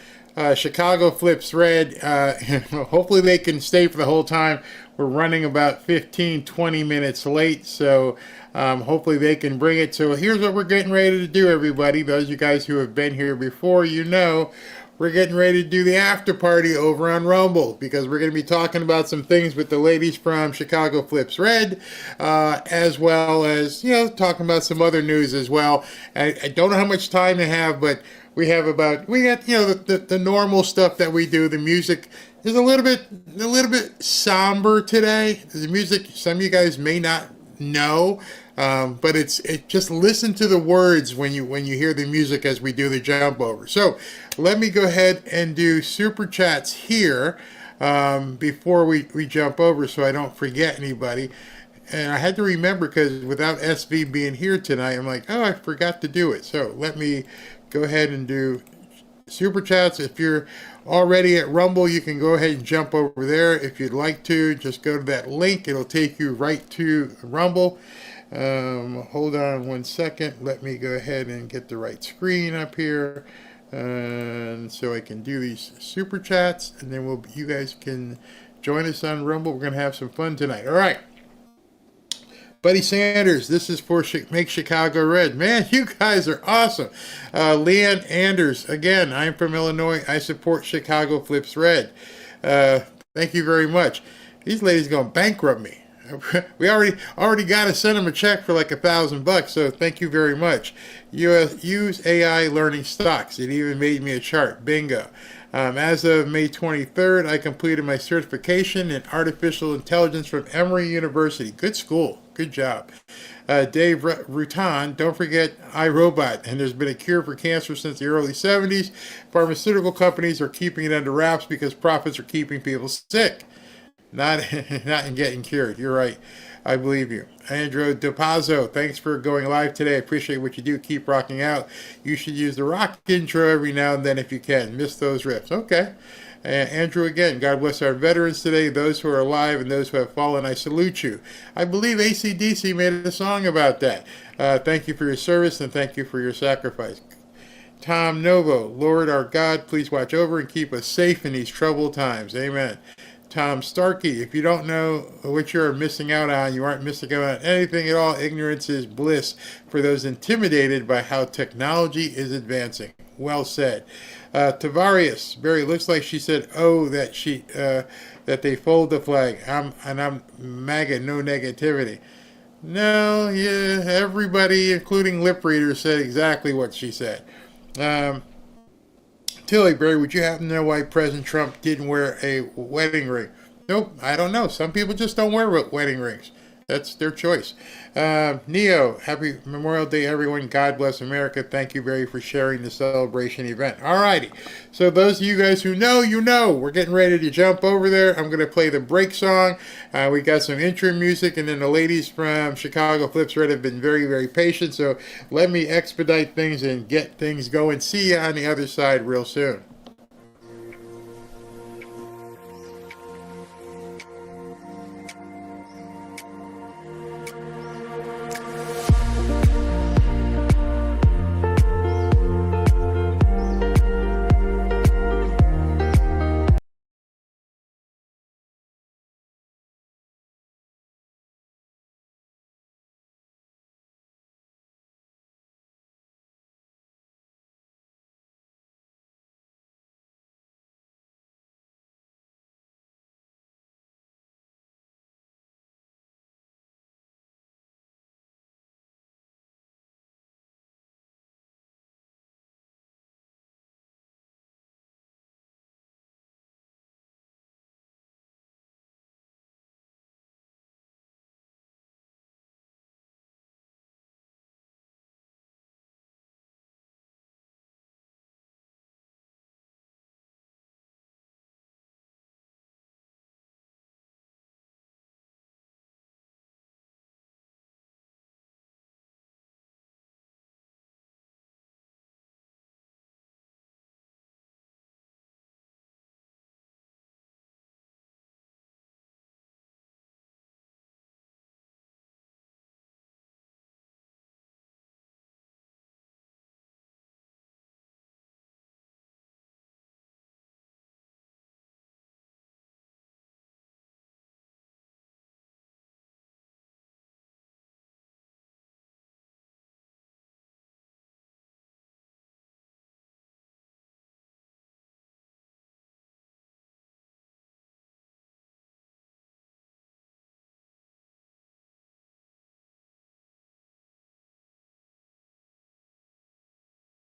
Chicago Flips Red. Hopefully they can stay for the whole time. We're running about 15-20 minutes late, so hopefully they can bring it. So here's what we're getting ready to do, everybody. Those of you guys who have been here before, you know we're getting ready to do the after party over on Rumble, because we're going to be talking about some things with the ladies from Chicago Flips Red, as well as, talking about some other news as well. I don't know how much time to have, but we got the normal stuff that we do. The music is a little bit somber today. The music, some of you guys may not know, but it's just listen to the words when you hear the music as we do the jump over. So let me go ahead and do super chats here before we jump over, so I don't forget anybody. And I had to remember, because without SV being here tonight, I'm like, I forgot to do it. So let me go ahead and do super chats. If you're already at Rumble, you can go ahead and jump over there. If you'd like to, just go to that link. It'll take you right to Rumble. Hold on one second. Let me go ahead and get the right screen up here. And so I can do these super chats, and then you guys can join us on Rumble. We're going to have some fun tonight. All right. Buddy Sanders, this is for Make Chicago Red. Man, you guys are awesome. Leanne Anders, again, I'm from Illinois. I support Chicago Flips Red. Thank you very much. These ladies going to bankrupt me. We already got to send them a check for like $1,000, so thank you very much. Use AI learning stocks. It even made me a chart. Bingo. As of May 23rd, I completed my certification in artificial intelligence from Emory University. Good school. Good job. Dave Rutan, don't forget iRobot, and there's been a cure for cancer since the early 70s. Pharmaceutical companies are keeping it under wraps because profits are keeping people sick, not in getting cured. You're right. I believe you. Andrew DePazzo, thanks for going live today. I appreciate what you do. Keep rocking out. You should use the rock intro every now and then if you can. Miss those riffs. Okay. Andrew, again, God bless our veterans today, those who are alive and those who have fallen. I salute you. I believe AC/DC made a song about that. Thank you for your service, and thank you for your sacrifice. Tom Novo, Lord our God, please watch over and keep us safe in these troubled times. Amen. Tom Starkey, if you don't know what you're missing out on, you aren't missing out on anything at all. Ignorance is bliss for those intimidated by how technology is advancing. Well said. Tavarius, Barry, looks like she said, that they fold the flag. I'm MAGA, no negativity. No, yeah, everybody, including lip readers, said exactly what she said. Tilly Berry, would you happen to know why President Trump didn't wear a wedding ring? Nope, I don't know. Some people just don't wear wedding rings. That's their choice. Neo, happy Memorial Day, everyone. God bless America. Thank you, Barry, for sharing the celebration event. All righty. So those of you guys who know, you know. We're getting ready to jump over there. I'm going to play the break song. We got some intro music, and then the ladies from Chicago Flips Red have been very, very patient. So let me expedite things and get things going. See you on the other side real soon.